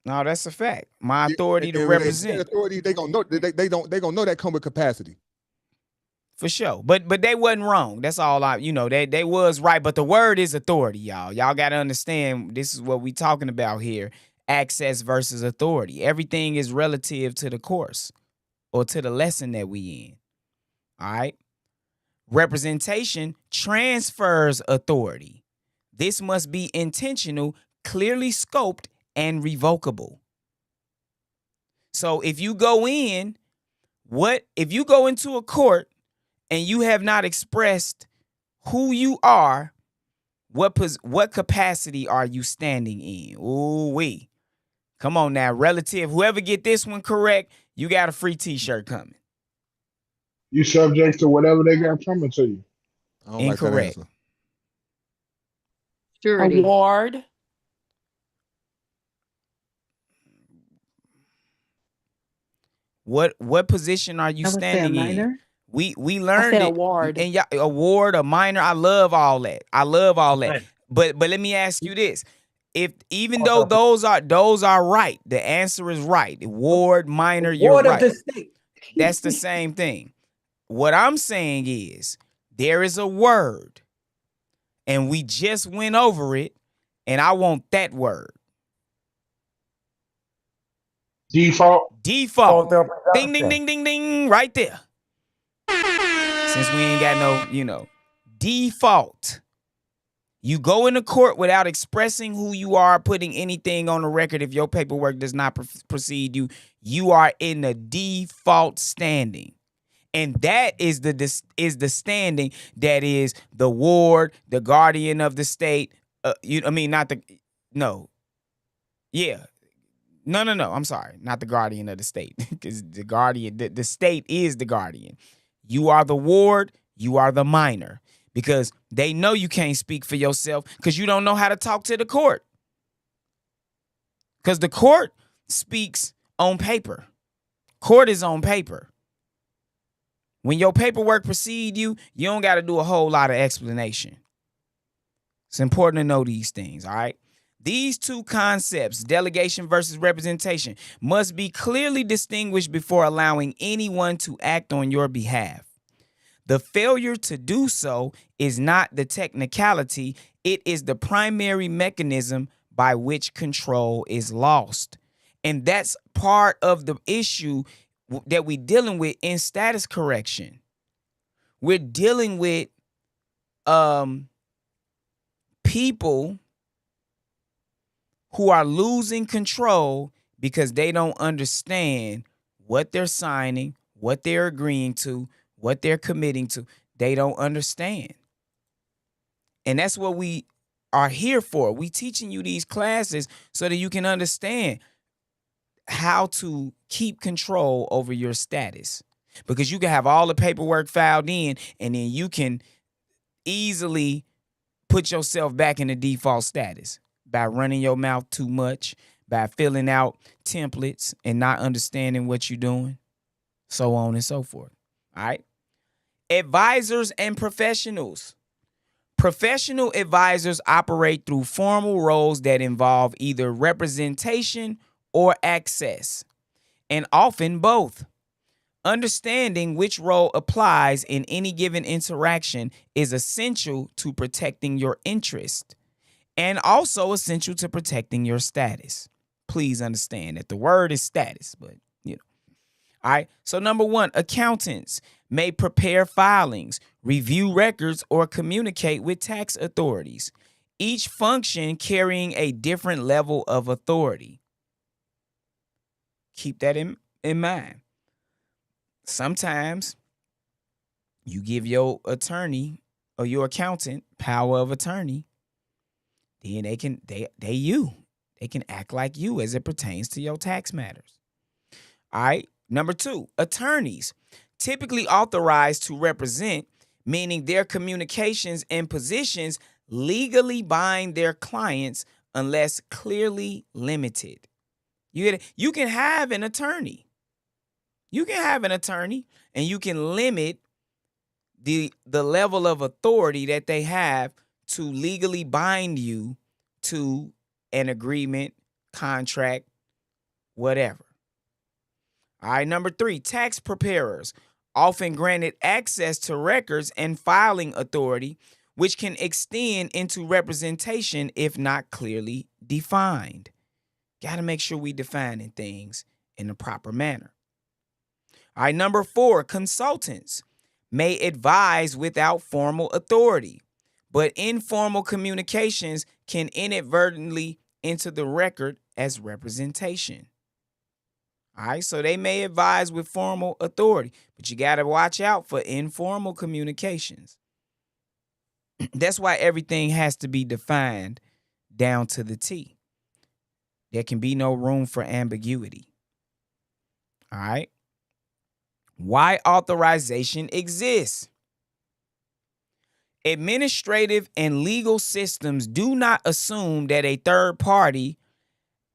No, that's a fact. My authority to represent. Authority, they gonna know they gonna know that come with capacity. For sure. But they wasn't wrong. That's all they was right. But the word is authority, y'all. Y'all got to understand, this is what we talking about here. Access versus authority. Everything is relative to the course or to the lesson that we in. All right. Representation transfers authority. This must be intentional, clearly scoped, and revocable. So if you go into a court and you have not expressed who you are, what capacity are you standing in? Ooh-wee. Come on now, relative. Whoever get this one correct, you got a free t-shirt coming. You subject to whatever they got coming to you. I don't like that Incorrect. answer. Surety. Award. What position are you I would say a standing in? minor. We I learned said it. award. And yeah, award, a minor. I love all that. I love all that. Right. But let me ask you this. If even though those are right, the answer is right. Award, minor, you're Ward of right. the state. That's the same thing. What I'm saying is there is a word, and we just went over it, and I want that word. Default. Default. Fault of Ding, ding, production. ding, ding, ding, right there. Since we ain't got no, default. You go into court without expressing who you are, putting anything on the record. If your paperwork does not precede you, you are in the default standing. And that is the standing that is the ward, the guardian of the state. No. I'm sorry. Not the guardian of the state. Because the guardian, the state is the guardian. You are the ward, you are the minor. Because they know you can't speak for yourself because you don't know how to talk to the court. Because the court speaks on paper. Court is on paper. When your paperwork precede you, you don't got to do a whole lot of explanation. It's important to know these things, all right? These two concepts, delegation versus representation, must be clearly distinguished before allowing anyone to act on your behalf. The failure to do so is not the technicality, it is the primary mechanism by which control is lost. And that's part of the issue that we're dealing with in status correction. We're dealing with people who are losing control because they don't understand what they're signing, what they're agreeing to, what they're committing to. They don't understand. And that's what we are here for. We teaching you these classes so that you can understand how to keep control over your status. Because you can have all the paperwork filed in, and then you can easily put yourself back in the default status by running your mouth too much, by filling out templates and not understanding what you're doing, so on and so forth. All right. Advisors and professionals. Professional advisors operate through formal roles that involve either representation or access, and often both. Understanding which role applies in any given interaction is essential to protecting your interest and also essential to protecting your status. Please understand that the word is status, but all right. So number one, accountants may prepare filings, review records, or communicate with tax authorities, each function carrying a different level of authority. Keep that in mind. Sometimes you give your attorney or your accountant power of attorney, then they can act like you as it pertains to your tax matters. All right. Number two, attorneys, typically authorized to represent, meaning their communications and positions legally bind their clients unless clearly limited. You can have an attorney. You can have an attorney and you can limit the level of authority that they have to legally bind you to an agreement, contract, whatever. All right, number three, tax preparers, often granted access to records and filing authority, which can extend into representation if not clearly defined. Got to make sure we defining things in the proper manner. All right, number four, consultants may advise without formal authority, but informal communications can inadvertently enter the record as representation. All right, so they may advise with formal authority, but you got to watch out for informal communications. That's why everything has to be defined down to the T. There can be no room for ambiguity. All right. Why authorization exists. Administrative and legal systems do not assume that a third party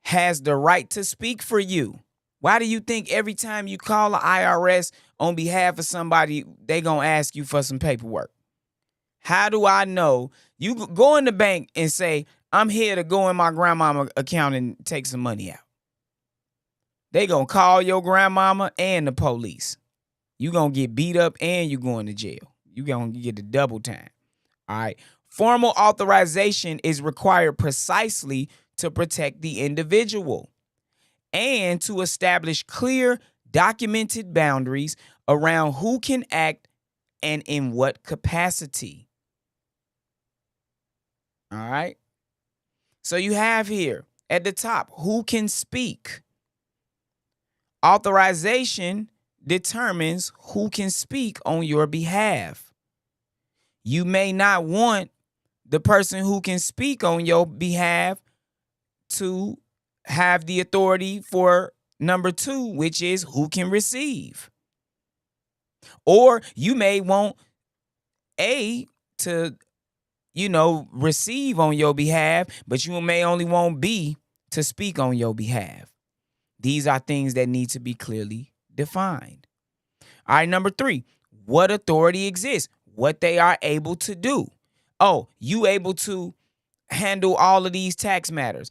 has the right to speak for you. Why do you think every time you call the IRS on behalf of somebody, they gonna ask you for some paperwork? How do I know? You go in the bank and say, I'm here to go in my grandmama account and take some money out. They gonna call your grandmama and the police. You gonna get beat up and you going to jail. You gonna get the double time. All right. Formal authorization is required precisely to protect the individual and to establish clear, documented boundaries around who can act and in what capacity. All right. So you have here at the top, who can speak. Authorization determines who can speak on your behalf. You may not want the person who can speak on your behalf to have the authority for number 2, which is who can receive. Or you may want A to, receive on your behalf, but you may only want B to speak on your behalf. These are things that need to be clearly defined. All right, number 3, what authority exists, what they are able to do. Oh, you able to handle all of these tax matters.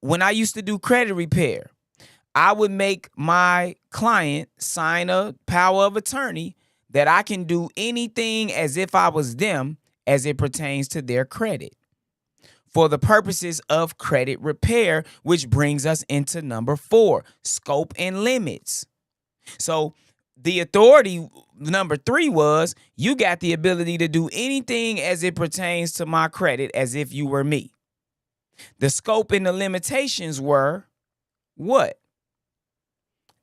When I used to do credit repair, I would make my client sign a power of attorney that I can do anything as if I was them as it pertains to their credit for the purposes of credit repair, which brings us into number 4, scope and limits. So the authority, number 3, was you got the ability to do anything as it pertains to my credit as if you were me. The scope and the limitations were what?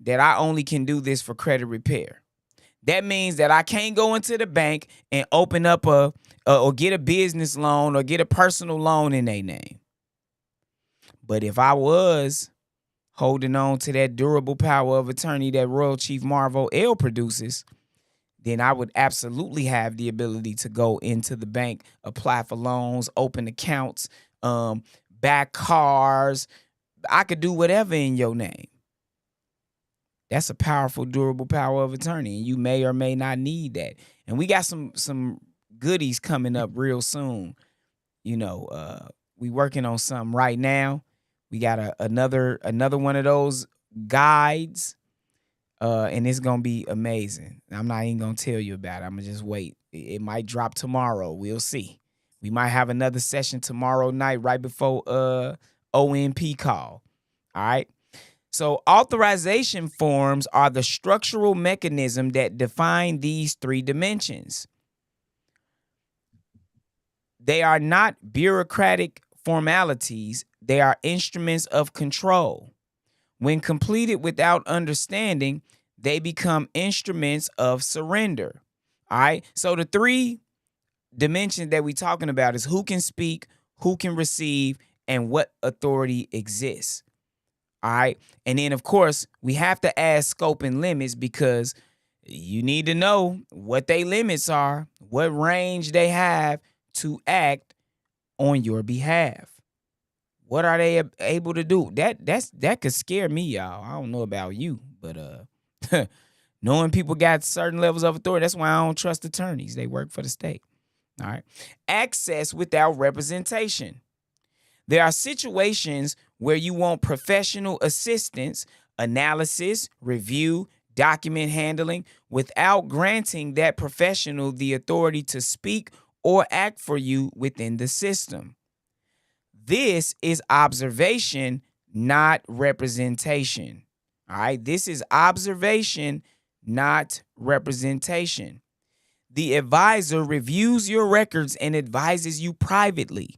That I only can do this for credit repair. That means that I can't go into the bank and open up or get a business loan or get a personal loan in their name. But if I was holding on to that durable power of attorney that Royal Chief Marvo L produces, then I would absolutely have the ability to go into the bank, apply for loans, open accounts, back cars. I could do whatever in your name. That's a powerful, durable power of attorney, and you may or may not need that. And we got some goodies coming up real soon. We working on something right now. We got another one of those guides, and it's gonna be amazing. I'm not even gonna tell you about it. I'm gonna just wait. It might drop tomorrow. We'll see. We might have another session tomorrow night right before OMP call. All right. So authorization forms are the structural mechanism that define these 3 dimensions. They are not bureaucratic formalities. They are instruments of control. When completed without understanding, they become instruments of surrender. All right. So the 3 dimensions that we're talking about is who can speak, who can receive, and what authority exists. All right. And then, of course, we have to add scope and limits because you need to know what their limits are, what range they have to act on your behalf. What are they able to do? That could scare me, y'all. I don't know about you, but knowing people got certain levels of authority, that's why I don't trust attorneys. They work for the state. All right. Access without representation. There are situations where you want professional assistance, analysis, review, document handling, without granting that professional the authority to speak or act for you within the system. This is observation, not representation. All right, this is observation, not representation. The advisor reviews your records and advises you privately.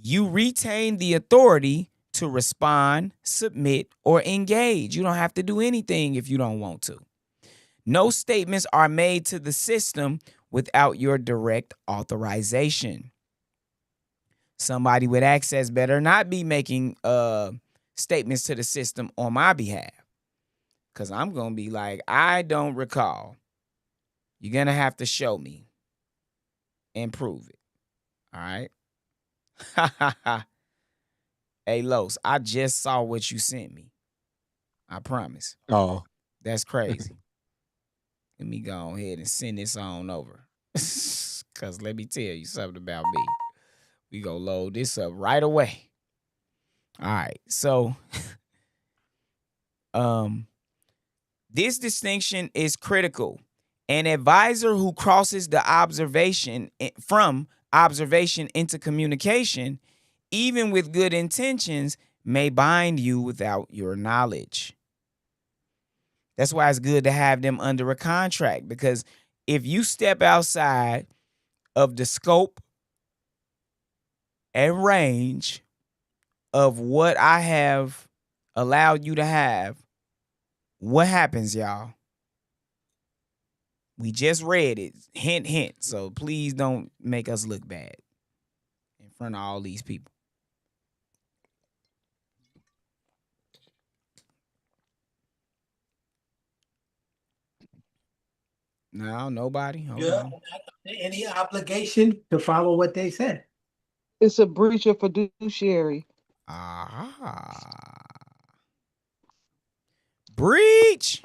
You retain the authority to respond, submit, or engage. You don't have to do anything if you don't want to. No statements are made to the system without your direct authorization. Somebody with access better not be making statements to the system on my behalf, because I'm going to be like, I don't recall. You're going to have to show me. and prove it. All right. Hey, Los, I just saw what you sent me. I promise. Oh, That's crazy. Let me go ahead and send this on over. Cause let me tell you something about me. We gonna load this up right away. All right. So this distinction is critical. An advisor who crosses the observation from observation into communication, even with good intentions, may bind you without your knowledge. That's why it's good to have them under a contract, because if you step outside of the scope and range of what I have allowed you to have, what happens, y'all? We just read it. Hint, hint. So please don't make us look bad in front of all these people. No, nobody. Hold on. Any obligation to follow what they said. It's a breach of fiduciary. Ah. Breach.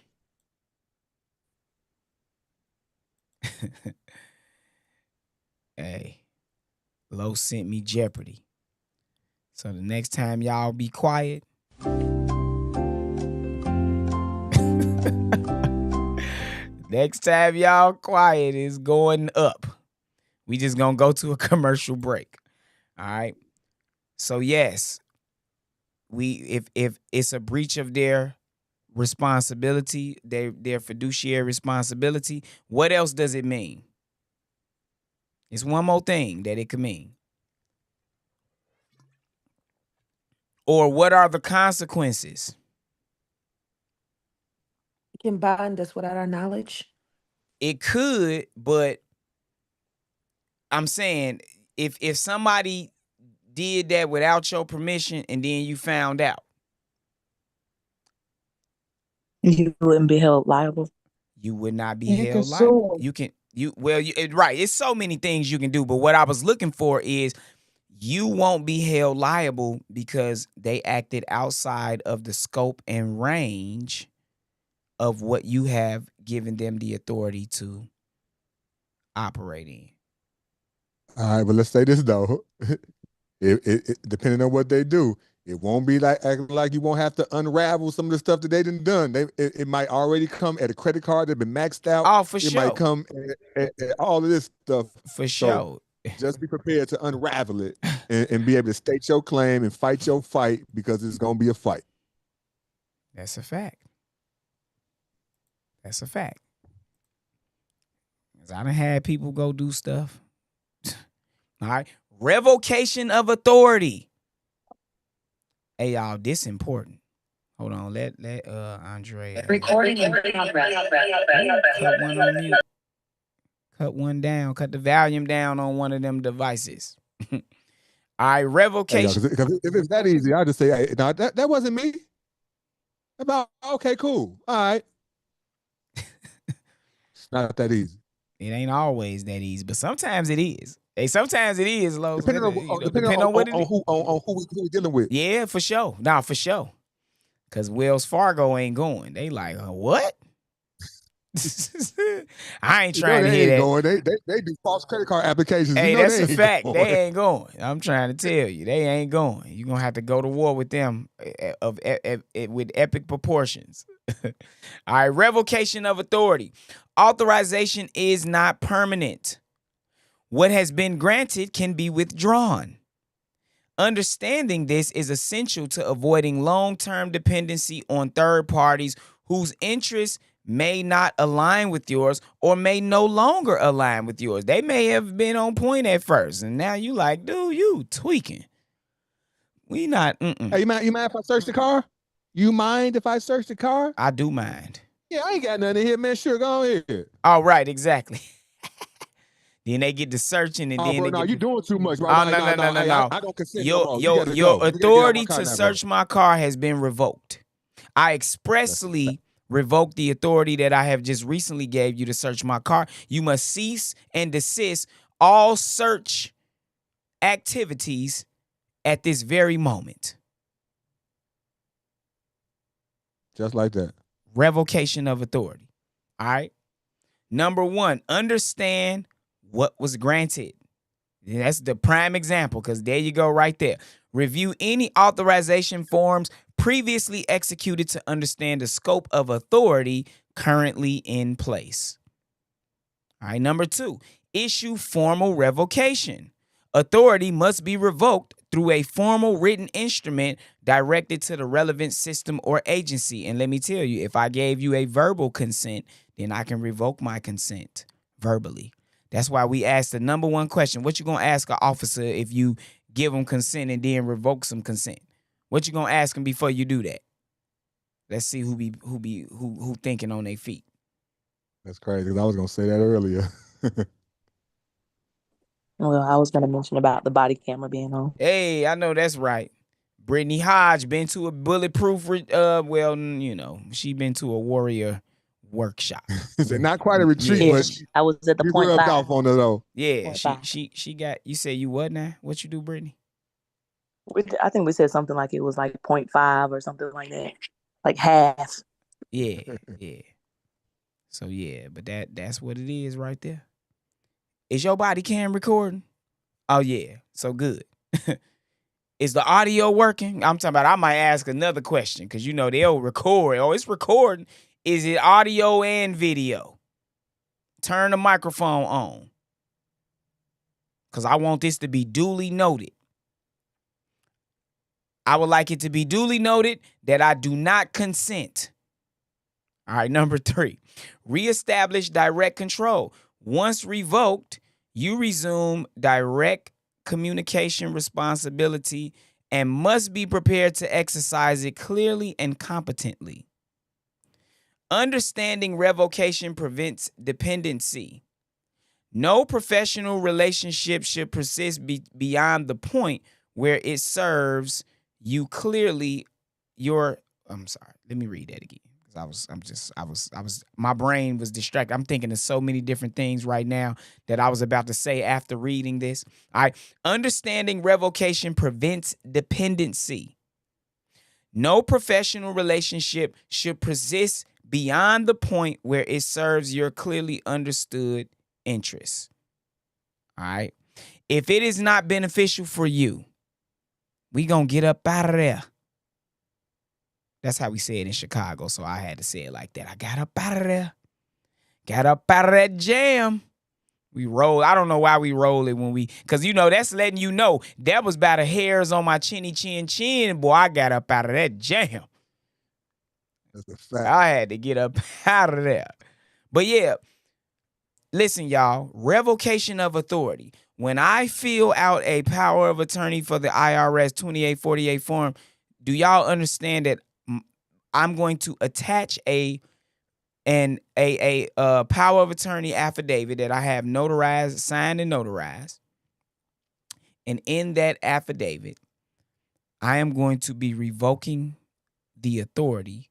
Hey, Lo sent me Jeopardy. So the next time y'all be quiet, next time y'all quiet is going up. We just gonna go to a commercial break. All right. So yes, if it's a breach of their responsibility, their fiduciary responsibility, what else does it mean? It's one more thing that it could mean. Or what are the consequences? It can bind us without our knowledge. It could, but I'm saying if somebody did that without your permission and then you found out, You wouldn't be held liable. you would not be You can held liable. sue. You can right. It's so many things you can do, but what I was looking for is you won't be held liable because they acted outside of the scope and range of what you have given them the authority to operate in. all right, but let's say this though. Depending on what they do, it won't be like acting like you won't have to unravel some of the stuff that they done. It might already come at a credit card that been maxed out. Oh, for it sure. might come at all of this stuff. For So sure. just be prepared to unravel it and be able to state your claim and fight your fight, because it's gonna be a fight. That's a fact. That's a fact. 'Cause I done had people go do stuff. All right. Revocation of authority. Hey, y'all, this important. Hold on. Let Andre. Recording in progress. Cut one on mute. Cut one down. Cut the volume down on one of them devices. All right. Revocation. Hey, 'cause if it's that easy, I'll just say, hey, no, that wasn't me. Okay, cool. All right. It's not that easy. It ain't always that easy, but sometimes it is. Hey, sometimes it is, Lo. Depending on what it is. who we dealing with. Yeah, for sure. Nah, for sure. Because Wells Fargo ain't going. They like, what? I ain't trying to hear that. Going. They do false credit card applications. Hey, that's a fact. Going. They ain't going. I'm trying to tell you, they ain't going. You're going to have to go to war with them with epic proportions. All right, revocation of authority. Authorization is not permanent. What has been granted can be withdrawn. Understanding this is essential to avoiding long-term dependency on third parties whose interests may not align with yours or may no longer align with yours. They may have been on point at first, and now you like, dude, you tweaking. We not. Hey, you mind if I search the car? You mind if I search the car? I do mind. Yeah, I ain't got nothing in here, man. Sure, go ahead. All right, exactly. Then they get to searching, and then bro, they no, get you doing too much, right? Oh, no. I don't consent your no more. your authority to search my car has been revoked. I expressly revoked the authority that I have just recently gave you to search my car. You must cease and desist all search activities at this very moment. Just like that. Revocation of authority. All right. Number one, understand what was granted. That's the prime example, because there you go right there. Review any authorization forms previously executed to understand the scope of authority currently in place. All right, number two, issue formal revocation. Authority must be revoked through a formal written instrument directed to the relevant system or agency. And let me tell you, if I gave you a verbal consent, then I can revoke my consent verbally. That's why we ask the number one question. What you gonna ask an officer if you give them consent and then revoke some consent? What you gonna ask them before you do that? Let's see who thinking on their feet. That's crazy, because I was gonna say that earlier. Well, I was going to mention about the body camera being on. Hey, I know that's right. Brittany Hodge been to a bulletproof, she been to a warrior workshop. Not quite a retreat, Yeah. but I was at the you point rubbed five. off on it though. Yeah, Point five. she got, you said you what now? What you do, Brittany? I think we said something like it was like 0.5 or something like that. Like half. Yeah. So yeah, but that's what it is right there. Is your body cam recording? Oh yeah, so good. Is the audio working? I'm talking about, I might ask another question, because they'll record. Oh, it's recording. Is it audio and video? Turn the microphone on, because I want this to be duly noted. I would like it to be duly noted that I do not consent. All right, number three, reestablish direct control. Once revoked, you resume direct communication responsibility and must be prepared to exercise it clearly and competently. Understanding revocation prevents dependency. No professional relationship should persist beyond the point where it serves you clearly I'm sorry, let me read that again. My brain was distracted. I'm thinking of so many different things right now that I was about to say after reading this. All right. Understanding revocation prevents dependency. No professional relationship should persist beyond the point where it serves your clearly understood interests. All right. If it is not beneficial for you, we gonna get up out of there. That's how we say it in Chicago, so I had to say it like that. I got up out of there. Got up out of that jam. We roll. I don't know why we roll it because that's letting you know that was about the hairs on my chinny chin. Boy, I got up out of that jam. That's a fact. I had to get up out of there. But yeah, listen, y'all, revocation of authority. When I fill out a power of attorney for the IRS 2848 form, do y'all understand that I'm going to attach a power of attorney affidavit that I have notarized, signed and notarized. And in that affidavit, I am going to be revoking the authority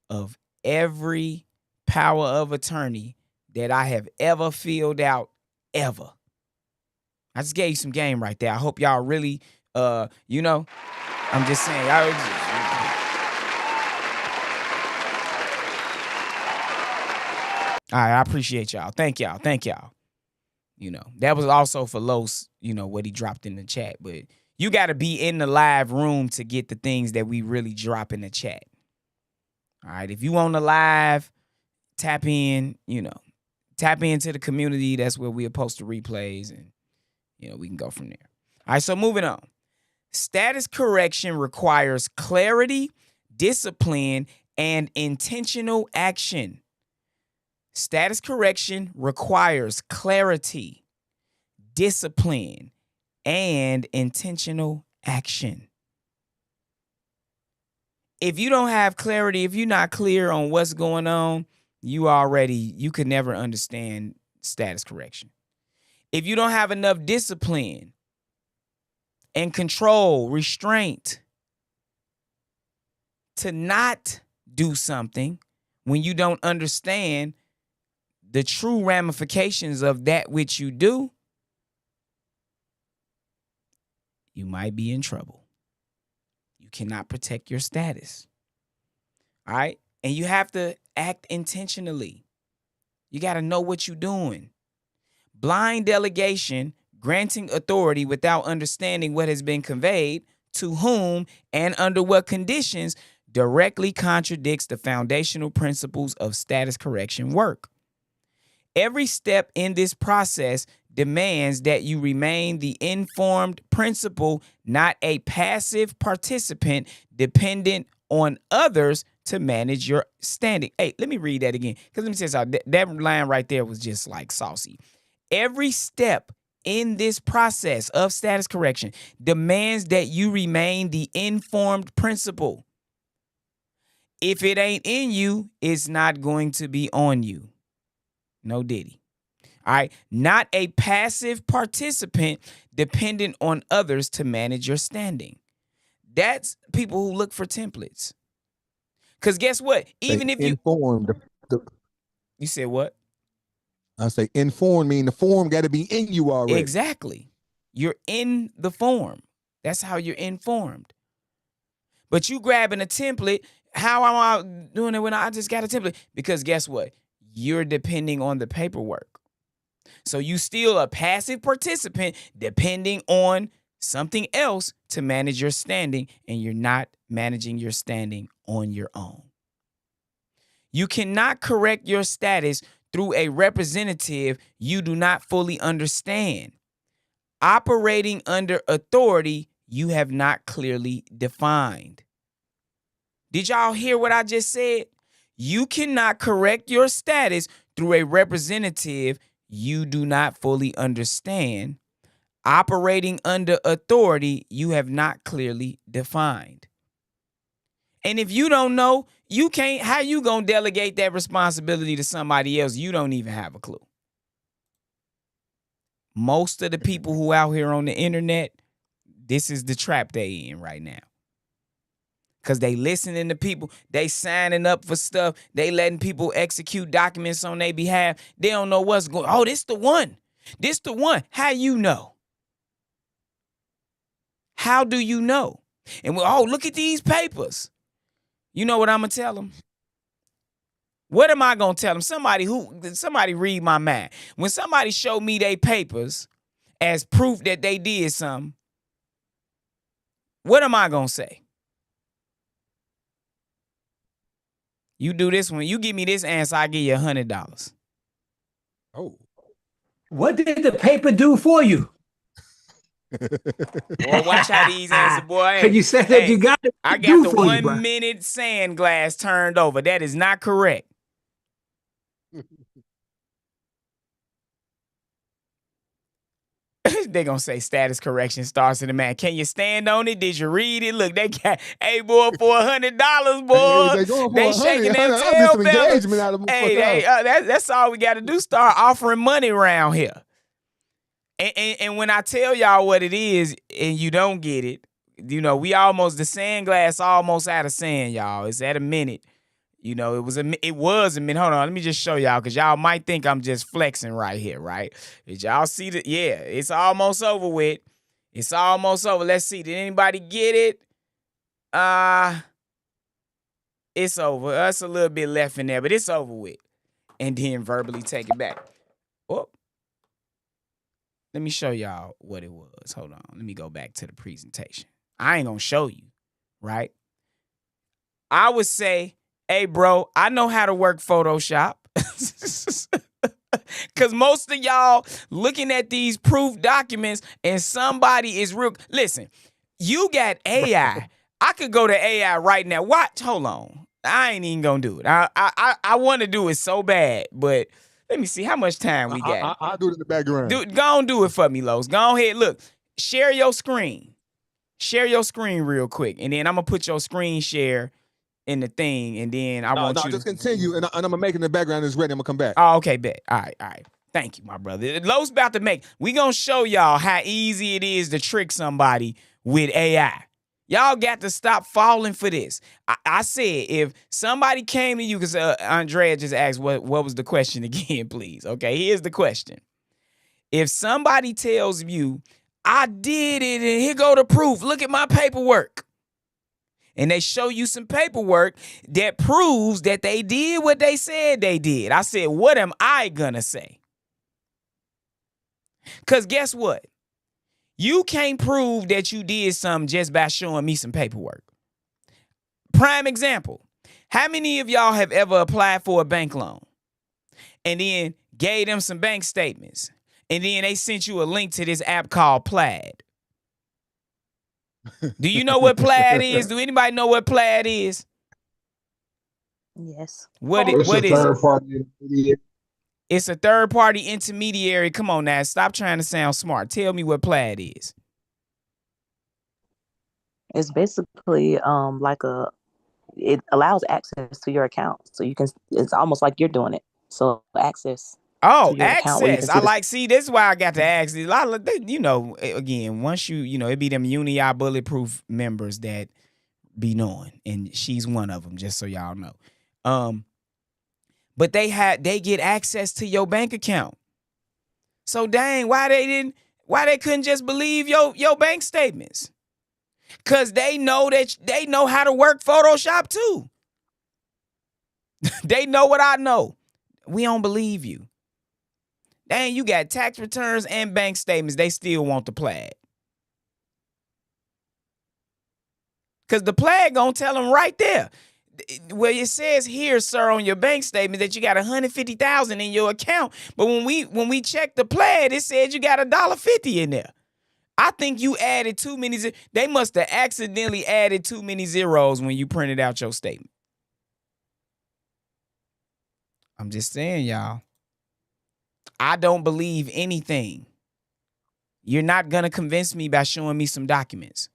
of every power of attorney that I have ever filled out, ever. I just gave you some game right there. I hope y'all really, I'm just saying, all right, I appreciate y'all. Thank y'all. That was also for Los, what he dropped in the chat. But you got to be in the live room to get the things that we really drop in the chat. All right, if you on the live, tap in, tap into the community. That's where we'll post the replays, and, we can go from there. All right, so moving on. Status correction requires clarity, discipline, and intentional action. Status correction requires clarity, discipline, and intentional action. If you don't have clarity, if you're not clear on what's going on, you could never understand status correction. If you don't have enough discipline and control, restraint to not do something when you don't understand the true ramifications of that which you do, you might be in trouble. You cannot protect your status. All right? And you have to act intentionally. You got to know what you're doing. Blind delegation, granting authority without understanding what has been conveyed, to whom, and under what conditions, directly contradicts the foundational principles of status correction work. Every step in this process demands that you remain the informed principal, not a passive participant dependent on others to manage your standing. Hey, let me read that again, because let me say something. That line right there was just like saucy. Every step in this process of status correction demands that you remain the informed principal. If it ain't in you, it's not going to be on you. No diddy. All right. Not a passive participant dependent on others to manage your standing. That's people who look for templates. Because guess what? Even if you informed, you said what? I say informed mean the form got to be in you already. Exactly. You're in the form. That's how you're informed. But you grabbing a template, how am I doing it when I just got a template? Because guess what? You're depending on the paperwork. So you still a passive participant depending on something else to manage your standing, and you're not managing your standing on your own. You cannot correct your status through a representative you do not fully understand. Operating under authority you have not clearly defined. Did y'all hear what I just said? You cannot correct your status through a representative you do not fully understand. Operating under authority you have not clearly defined. And if you don't know, you can't, how you gonna delegate that responsibility to somebody else? You don't even have a clue. Most of the people who out here on the internet, this is the trap they in right now. Because they listening to people, they signing up for stuff, they letting people execute documents on their behalf. They don't know what's going on. Oh, this the one. This the one. How you know? How do you know? And oh, look at these papers. You know what I'm going to tell them? What am I going to tell them? Somebody read my mind. When somebody show me their papers as proof that they did something, what am I going to say? You do this one. You give me this answer, I give you $100. Oh. What did the paper do for you? Boy, watch how these answer, boy. Hey, you said that you got it. I got the 1 minute sand glass turned over. That is not correct. They gonna say status correction starts in the man. Can you stand on it? Did you read it? Look, they got, hey boy, for $100, boy. They shaking their tail feathers. Hey, that's all we got to do. Start offering money around here. And when I tell y'all what it is, and you don't get it, you know, the sand glass almost out of sand, y'all. It's at a minute. You know, it was a minute. Hold on, let me just show y'all, because y'all might think I'm just flexing right here, right? Did y'all see that? Yeah, it's almost over with. It's almost over. Let's see. Did anybody get it? It's over. That's a little bit left in there, but it's over with. And then verbally take it back. Oh. Let me show y'all what it was. Hold on. Let me go back to the presentation. I ain't gonna show you, right? I would say, hey, bro, I know how to work Photoshop. Because most of y'all looking at these proof documents and somebody is real. Listen, you got AI. I could go to AI right now. Watch. Hold on. I ain't even going to do it. I want to do it so bad, but let me see how much time we got. I'll do it in the background. Go on, do it for me, Los. Go ahead. Look, share your screen. Share your screen real quick, and then I'm going to put your screen share in the thing, and then I want you to just continue, and I'm gonna make it in the background. It's ready. I'm gonna come back. Oh, okay, bet. All right. Thank you, my brother. Lowe's about to make. We gonna show y'all how easy it is to trick somebody with AI. Y'all got to stop falling for this. I said if somebody came to you, because Andrea just asked what was the question again, please. Okay, here's the question. If somebody tells you, I did it, and here go the proof. Look at my paperwork. And they show you some paperwork that proves that they did what they said they did. I said, what am I gonna say? Because guess what? You can't prove that you did something just by showing me some paperwork. Prime example. How many of y'all have ever applied for a bank loan and then gave them some bank statements and then they sent you a link to this app called Plaid? Do you know what Plaid is? Do anybody know what Plaid is? Yes. What It's a is it? third party intermediary. It's a third-party intermediary. Come on now, stop trying to sound smart. Tell me what Plaid is. It's basically it allows access to your account. So you can, it's almost like you're doing it. So access Oh, to your account where you can access. see I like, see, this is why I got to ask. A lot of, you know, again, once you know, it be them Uni Bulletproof members that be knowing, and she's one of them, just so y'all know. But they get access to your bank account. So dang, why they couldn't just believe your bank statements? Cause they know how to work Photoshop too. They know what I know. We don't believe you. Dang, you got tax returns and bank statements. They still want the Plaid. Because the Plaid gonna tell them right there. Well, it says here, sir, on your bank statement that you got $150,000 in your account. But when we checked the Plaid, it said you got $1.50 in there. I think you added too many. They must have accidentally added too many zeros when you printed out your statement. I'm just saying, y'all. I don't believe anything. You're not going to convince me by showing me some documents.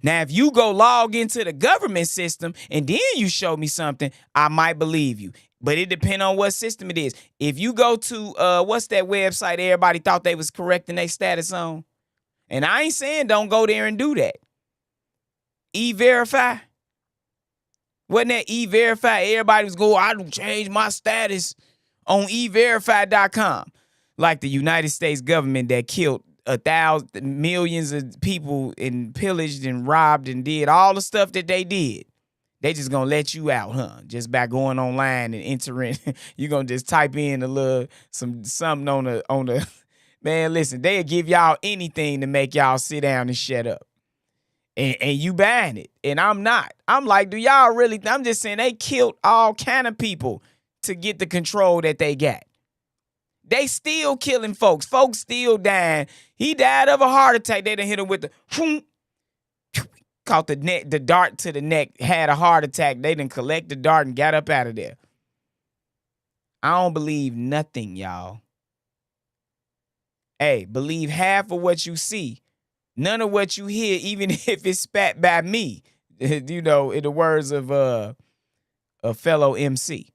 Now, if you go log into the government system and then you show me something, I might believe you. But it depends on what system it is. If you go to, what's that website everybody thought they was correcting their status on? And I ain't saying don't go there and do that. E-Verify. Wasn't that E-Verify? Everybody was going, I changed my status on everify.com. Like the United States government that killed millions of people and pillaged and robbed and did all the stuff that they did. They just gonna let you out, huh? Just by going online and entering. You gonna just type in a little something on the man, listen, they'll give y'all anything to make y'all sit down and shut up. And you buying it. And I'm not. I'm like, do y'all really? I'm just saying they killed all kind of people to get the control that they got. They still killing folks. Folks still dying. He died of a heart attack. They done hit him with the caught the dart to the neck, had a heart attack. They done collect the dart and got up out of there. I don't believe nothing, y'all. Hey, believe half of what you see. None of what you hear, even if it's spat by me, you know, in the words of a fellow MC.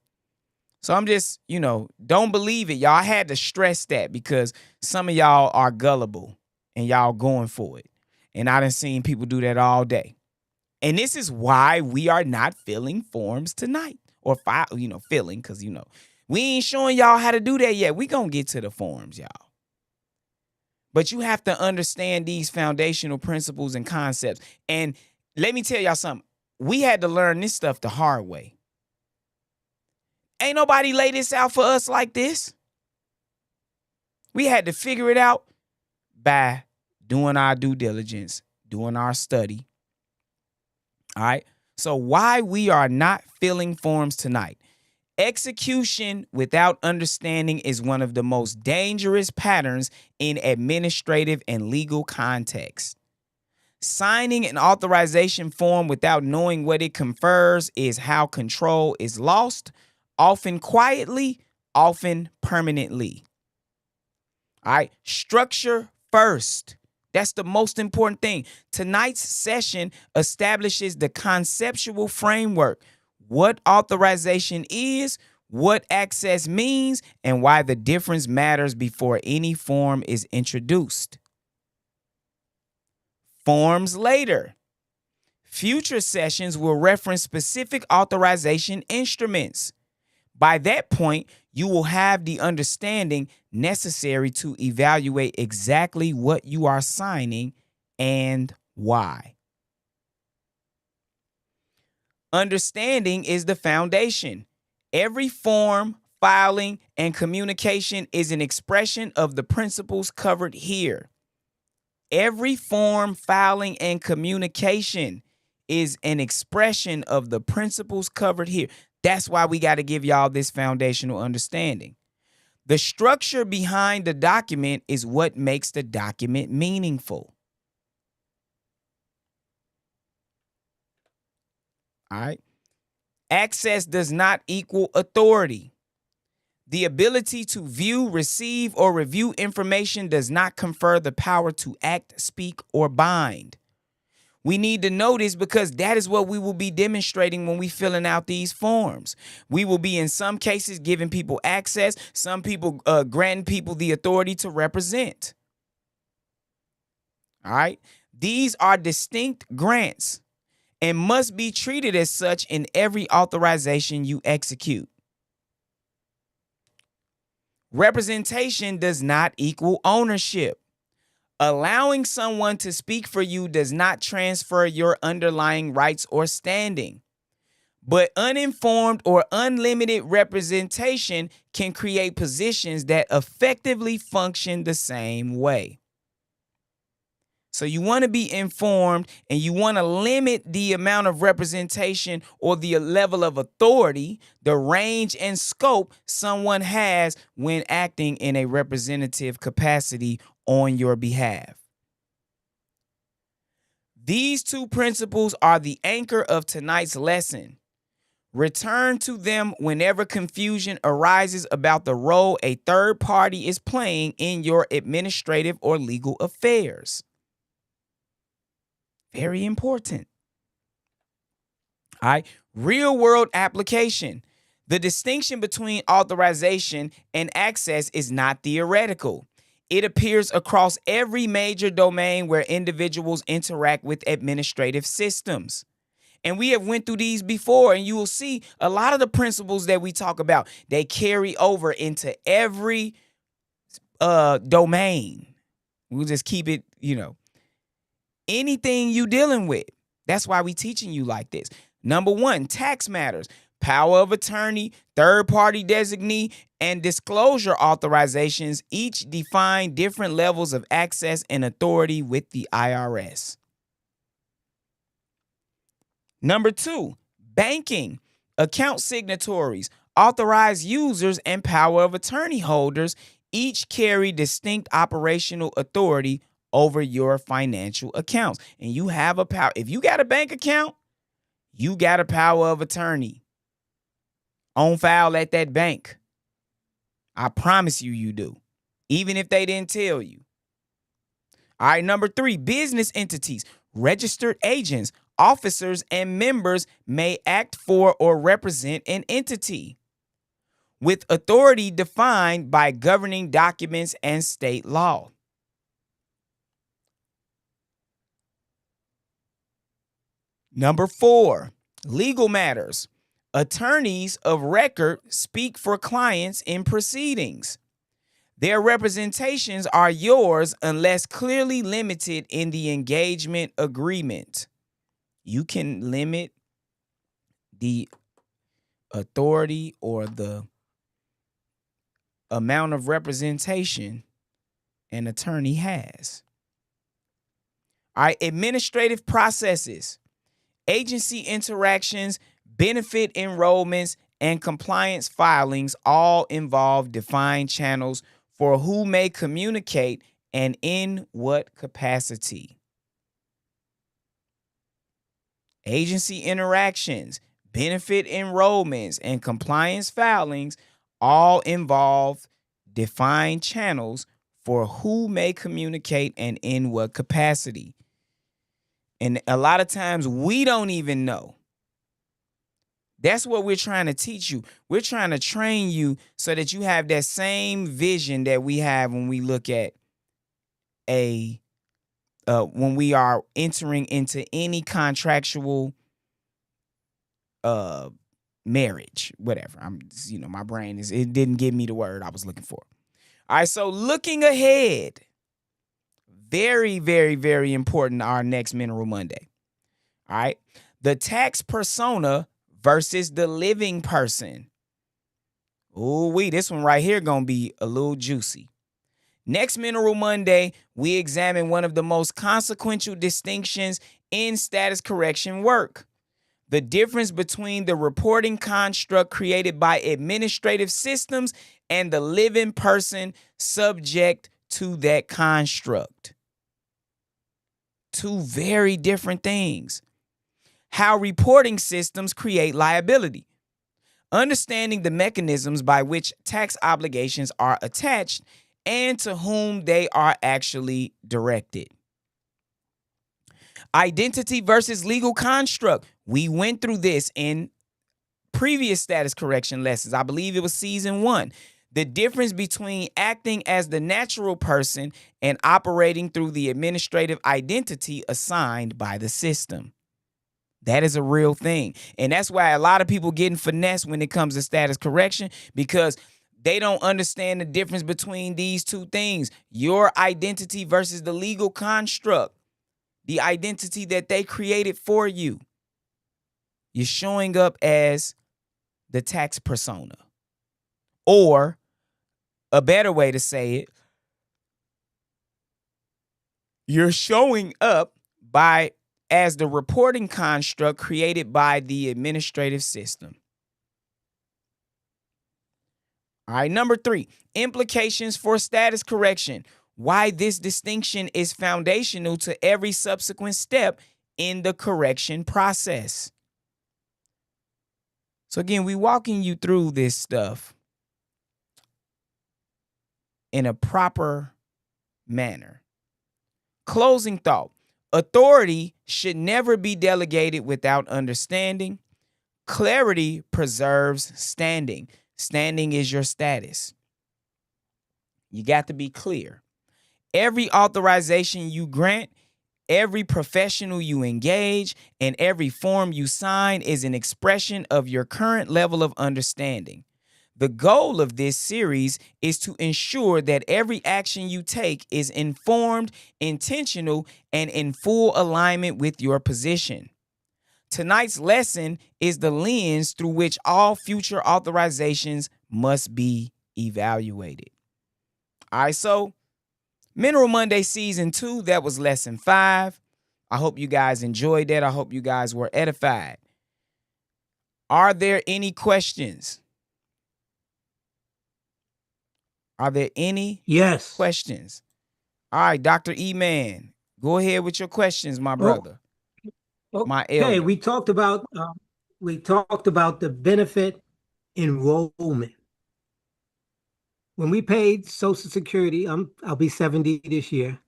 So I'm just, you know, don't believe it, y'all. I had to stress that because some of y'all are gullible and y'all going for it. And I done seen people do that all day. And this is why we are not filling forms tonight. Or, filling, because, you know, we ain't showing y'all how to do that yet. We gonna get to the forms, y'all. But you have to understand these foundational principles and concepts. And let me tell y'all something. We had to learn this stuff the hard way. Ain't nobody lay this out for us like this. We had to figure it out by doing our due diligence, doing our study. All right. So why we are not filling forms tonight. Execution without understanding is one of the most dangerous patterns in administrative and legal contexts. Signing an authorization form without knowing what it confers is how control is lost, often quietly, often permanently. All right, structure first. That's the most important thing. Tonight's session establishes the conceptual framework. What authorization is, what access means, and why the difference matters before any form is introduced. Forms later. Future sessions will reference specific authorization instruments. By that point, you will have the understanding necessary to evaluate exactly what you are signing and why. Understanding is the foundation. Every form, filing, and communication is an expression of the principles covered here. Every form, filing, and communication is an expression of the principles covered here. That's why we got to give y'all this foundational understanding. The structure behind the document is what makes the document meaningful. All right. Access does not equal authority. The ability to view, receive, or review information does not confer the power to act, speak, or bind. We need to know this because that is what we will be demonstrating when we filling out these forms. We will be, in some cases, giving people access, some people granting people the authority to represent. All right. These are distinct grants and must be treated as such in every authorization you execute. Representation does not equal ownership. Allowing someone to speak for you does not transfer your underlying rights or standing. But uninformed or unlimited representation can create positions that effectively function the same way. So you want to be informed and you want to limit the amount of representation or the level of authority, the range and scope someone has when acting in a representative capacity on your behalf. These two principles are the anchor of tonight's lesson. Return to them whenever confusion arises about the role a third party is playing in your administrative or legal affairs. Very important. All right. Real world application. The distinction between authorization and access is not theoretical. It appears across every major domain where individuals interact with administrative systems. And we have went through these before, and you will see a lot of the principles that we talk about, they carry over into every domain. We'll just keep it, anything you dealing with. That's why we teaching you like this. Number one, tax matters. Power of attorney, third-party designee, and disclosure authorizations each define different levels of access and authority with the IRS. Number two, banking. Account signatories, authorized users, and power of attorney holders each carry distinct operational authority over your financial accounts. And you have a power. If you got a bank account, you got a power of attorney on file at that bank. I promise you, you do. Even if they didn't tell you. All right, number three, business entities, registered agents, officers, and members may act for or represent an entity with authority defined by governing documents and state law. Number four, legal matters. Attorneys of record speak for clients in proceedings. Their representations are yours unless clearly limited in the engagement agreement. You can limit the authority or the amount of representation an attorney has. All right, administrative processes, agency interactions, benefit enrollments, and compliance filings all involve defined channels for who may communicate and in what capacity. Agency interactions, benefit enrollments, and compliance filings all involve defined channels for who may communicate and in what capacity. And a lot of times we don't even know. That's what we're trying to teach you. We're trying to train you so that you have that same vision that we have when we look at when we are entering into any contractual marriage, whatever. My brain it didn't give me the word I was looking for. All right, so looking ahead, very, very, very important, our next Mineral Monday. All right, the tax persona versus the living person. Ooh, this one right here gonna be a little juicy. Next Mineral Monday, we examine one of the most consequential distinctions in status correction work: the difference between the reporting construct created by administrative systems and the living person subject to that construct. Two very different things. How reporting systems create liability. Understanding the mechanisms by which tax obligations are attached and to whom they are actually directed. Identity versus legal construct. We went through this in previous status correction lessons. I believe it was season 1. The difference between acting as the natural person and operating through the administrative identity assigned by the system. That is a real thing. And that's why a lot of people getting finessed when it comes to status correction, because they don't understand the difference between these two things: your identity versus the legal construct, the identity that they created for you. You're showing up as the tax persona. Or a better way to say it, you're showing up as the reporting construct created by the administrative system. All right, number 3, implications for status correction. Why this distinction is foundational to every subsequent step in the correction process. So again, we walking you through this stuff in a proper manner. Closing thought. Authority should never be delegated without understanding. Clarity preserves standing. Standing is your status. You got to be clear. Every authorization you grant, every professional you engage, and every form you sign is an expression of your current level of understanding. The goal of this series is to ensure that every action you take is informed, intentional, and in full alignment with your position. Tonight's lesson is the lens through which all future authorizations must be evaluated. All right, so Mineral Monday Season 2, that was Lesson 5. I hope you guys enjoyed that. I hope you guys were edified. Are there any questions? Are there any questions? All right, Dr. E-Man, go ahead with your questions, my brother. My elder. Okay, we talked about the benefit enrollment. When we paid Social Security, I'll be 70 this year,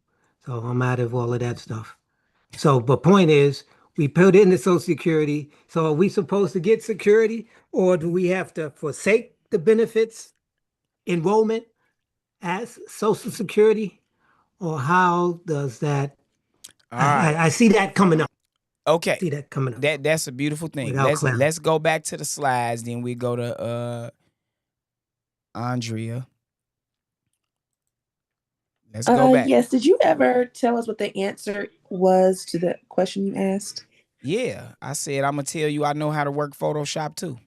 so I'm out of all of that stuff. So, but point is, we put in the Social Security. So, are we supposed to get security, or do we have to forsake the benefits enrollment as Social Security, or how does that? I see that coming up. Okay. See that coming up. That's a beautiful thing. Let's go back to the slides, then we go to Andrea. Let's go back. Yes. Did you ever tell us what the answer was to the question you asked? Yeah, I said I'm gonna tell you I know how to work Photoshop too,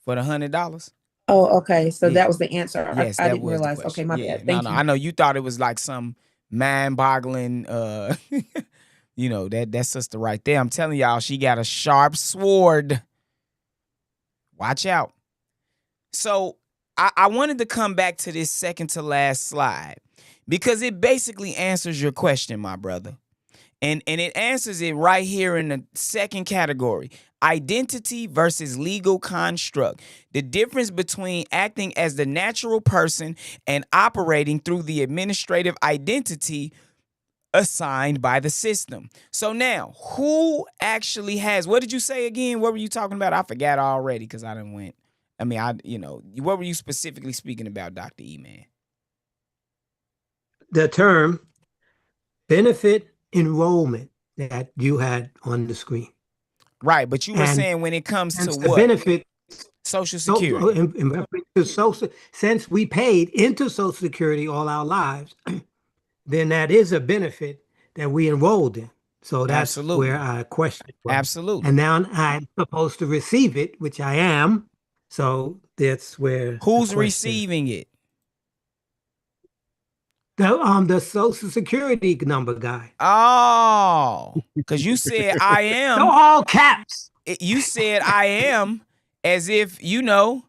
for the $100. Oh, okay. So that was the answer. Yes, I that didn't was the realize. question. Okay, my bad. Thank you. I know you thought it was like some mind-boggling, that sister right there. I'm telling y'all, she got a sharp sword. Watch out. So I wanted to come back to this second to last slide because it basically answers your question, my brother. And it answers it right here in the second category: identity versus legal construct. The difference between acting as the natural person and operating through the administrative identity assigned by the system. So now, who actually has, what did you say again? What were you talking about? I forgot already because I didn't went. What were you specifically speaking about, Dr. E-Man? The term benefit enrollment that you had on the screen. Right, but you were saying when it comes to what? Benefit Social So, Security. in reference to social, since we paid into Social Security all our lives, then that is a benefit that we enrolled in. So that's where Absolutely. I question it was. Absolutely. And now I'm supposed to receive it, which I am. So that's where Who's the question. receiving it? The Social Security number guy. Oh, because you said I So am. all caps. You said I am as if, you know,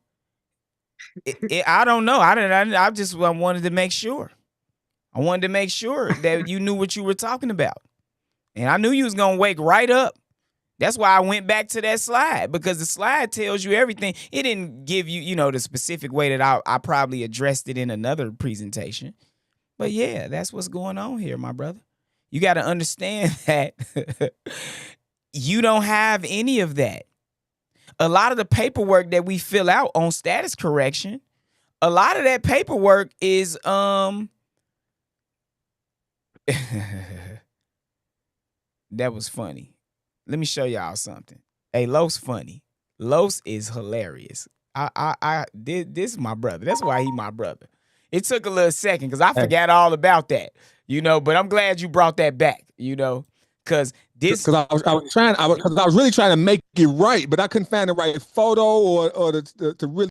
I don't know. I just wanted to make sure. I wanted to make sure that you knew what you were talking about. And I knew you was going to wake right up. That's why I went back to that slide, because the slide tells you everything. It didn't give you, you know, the specific way that I probably addressed it in another presentation. But yeah, that's what's going on here, my brother. You got to understand that you don't have any of that. A lot of the paperwork that we fill out on status correction, a lot of that paperwork is that was funny. Let me show y'all something. Hey, Los funny. Los is hilarious. This is my brother. That's why he my brother. It took a little second because I forgot all about that, you know. But I'm glad you brought that back, you know, because this. Because I was really trying to make it right, but I couldn't find the right photo or to really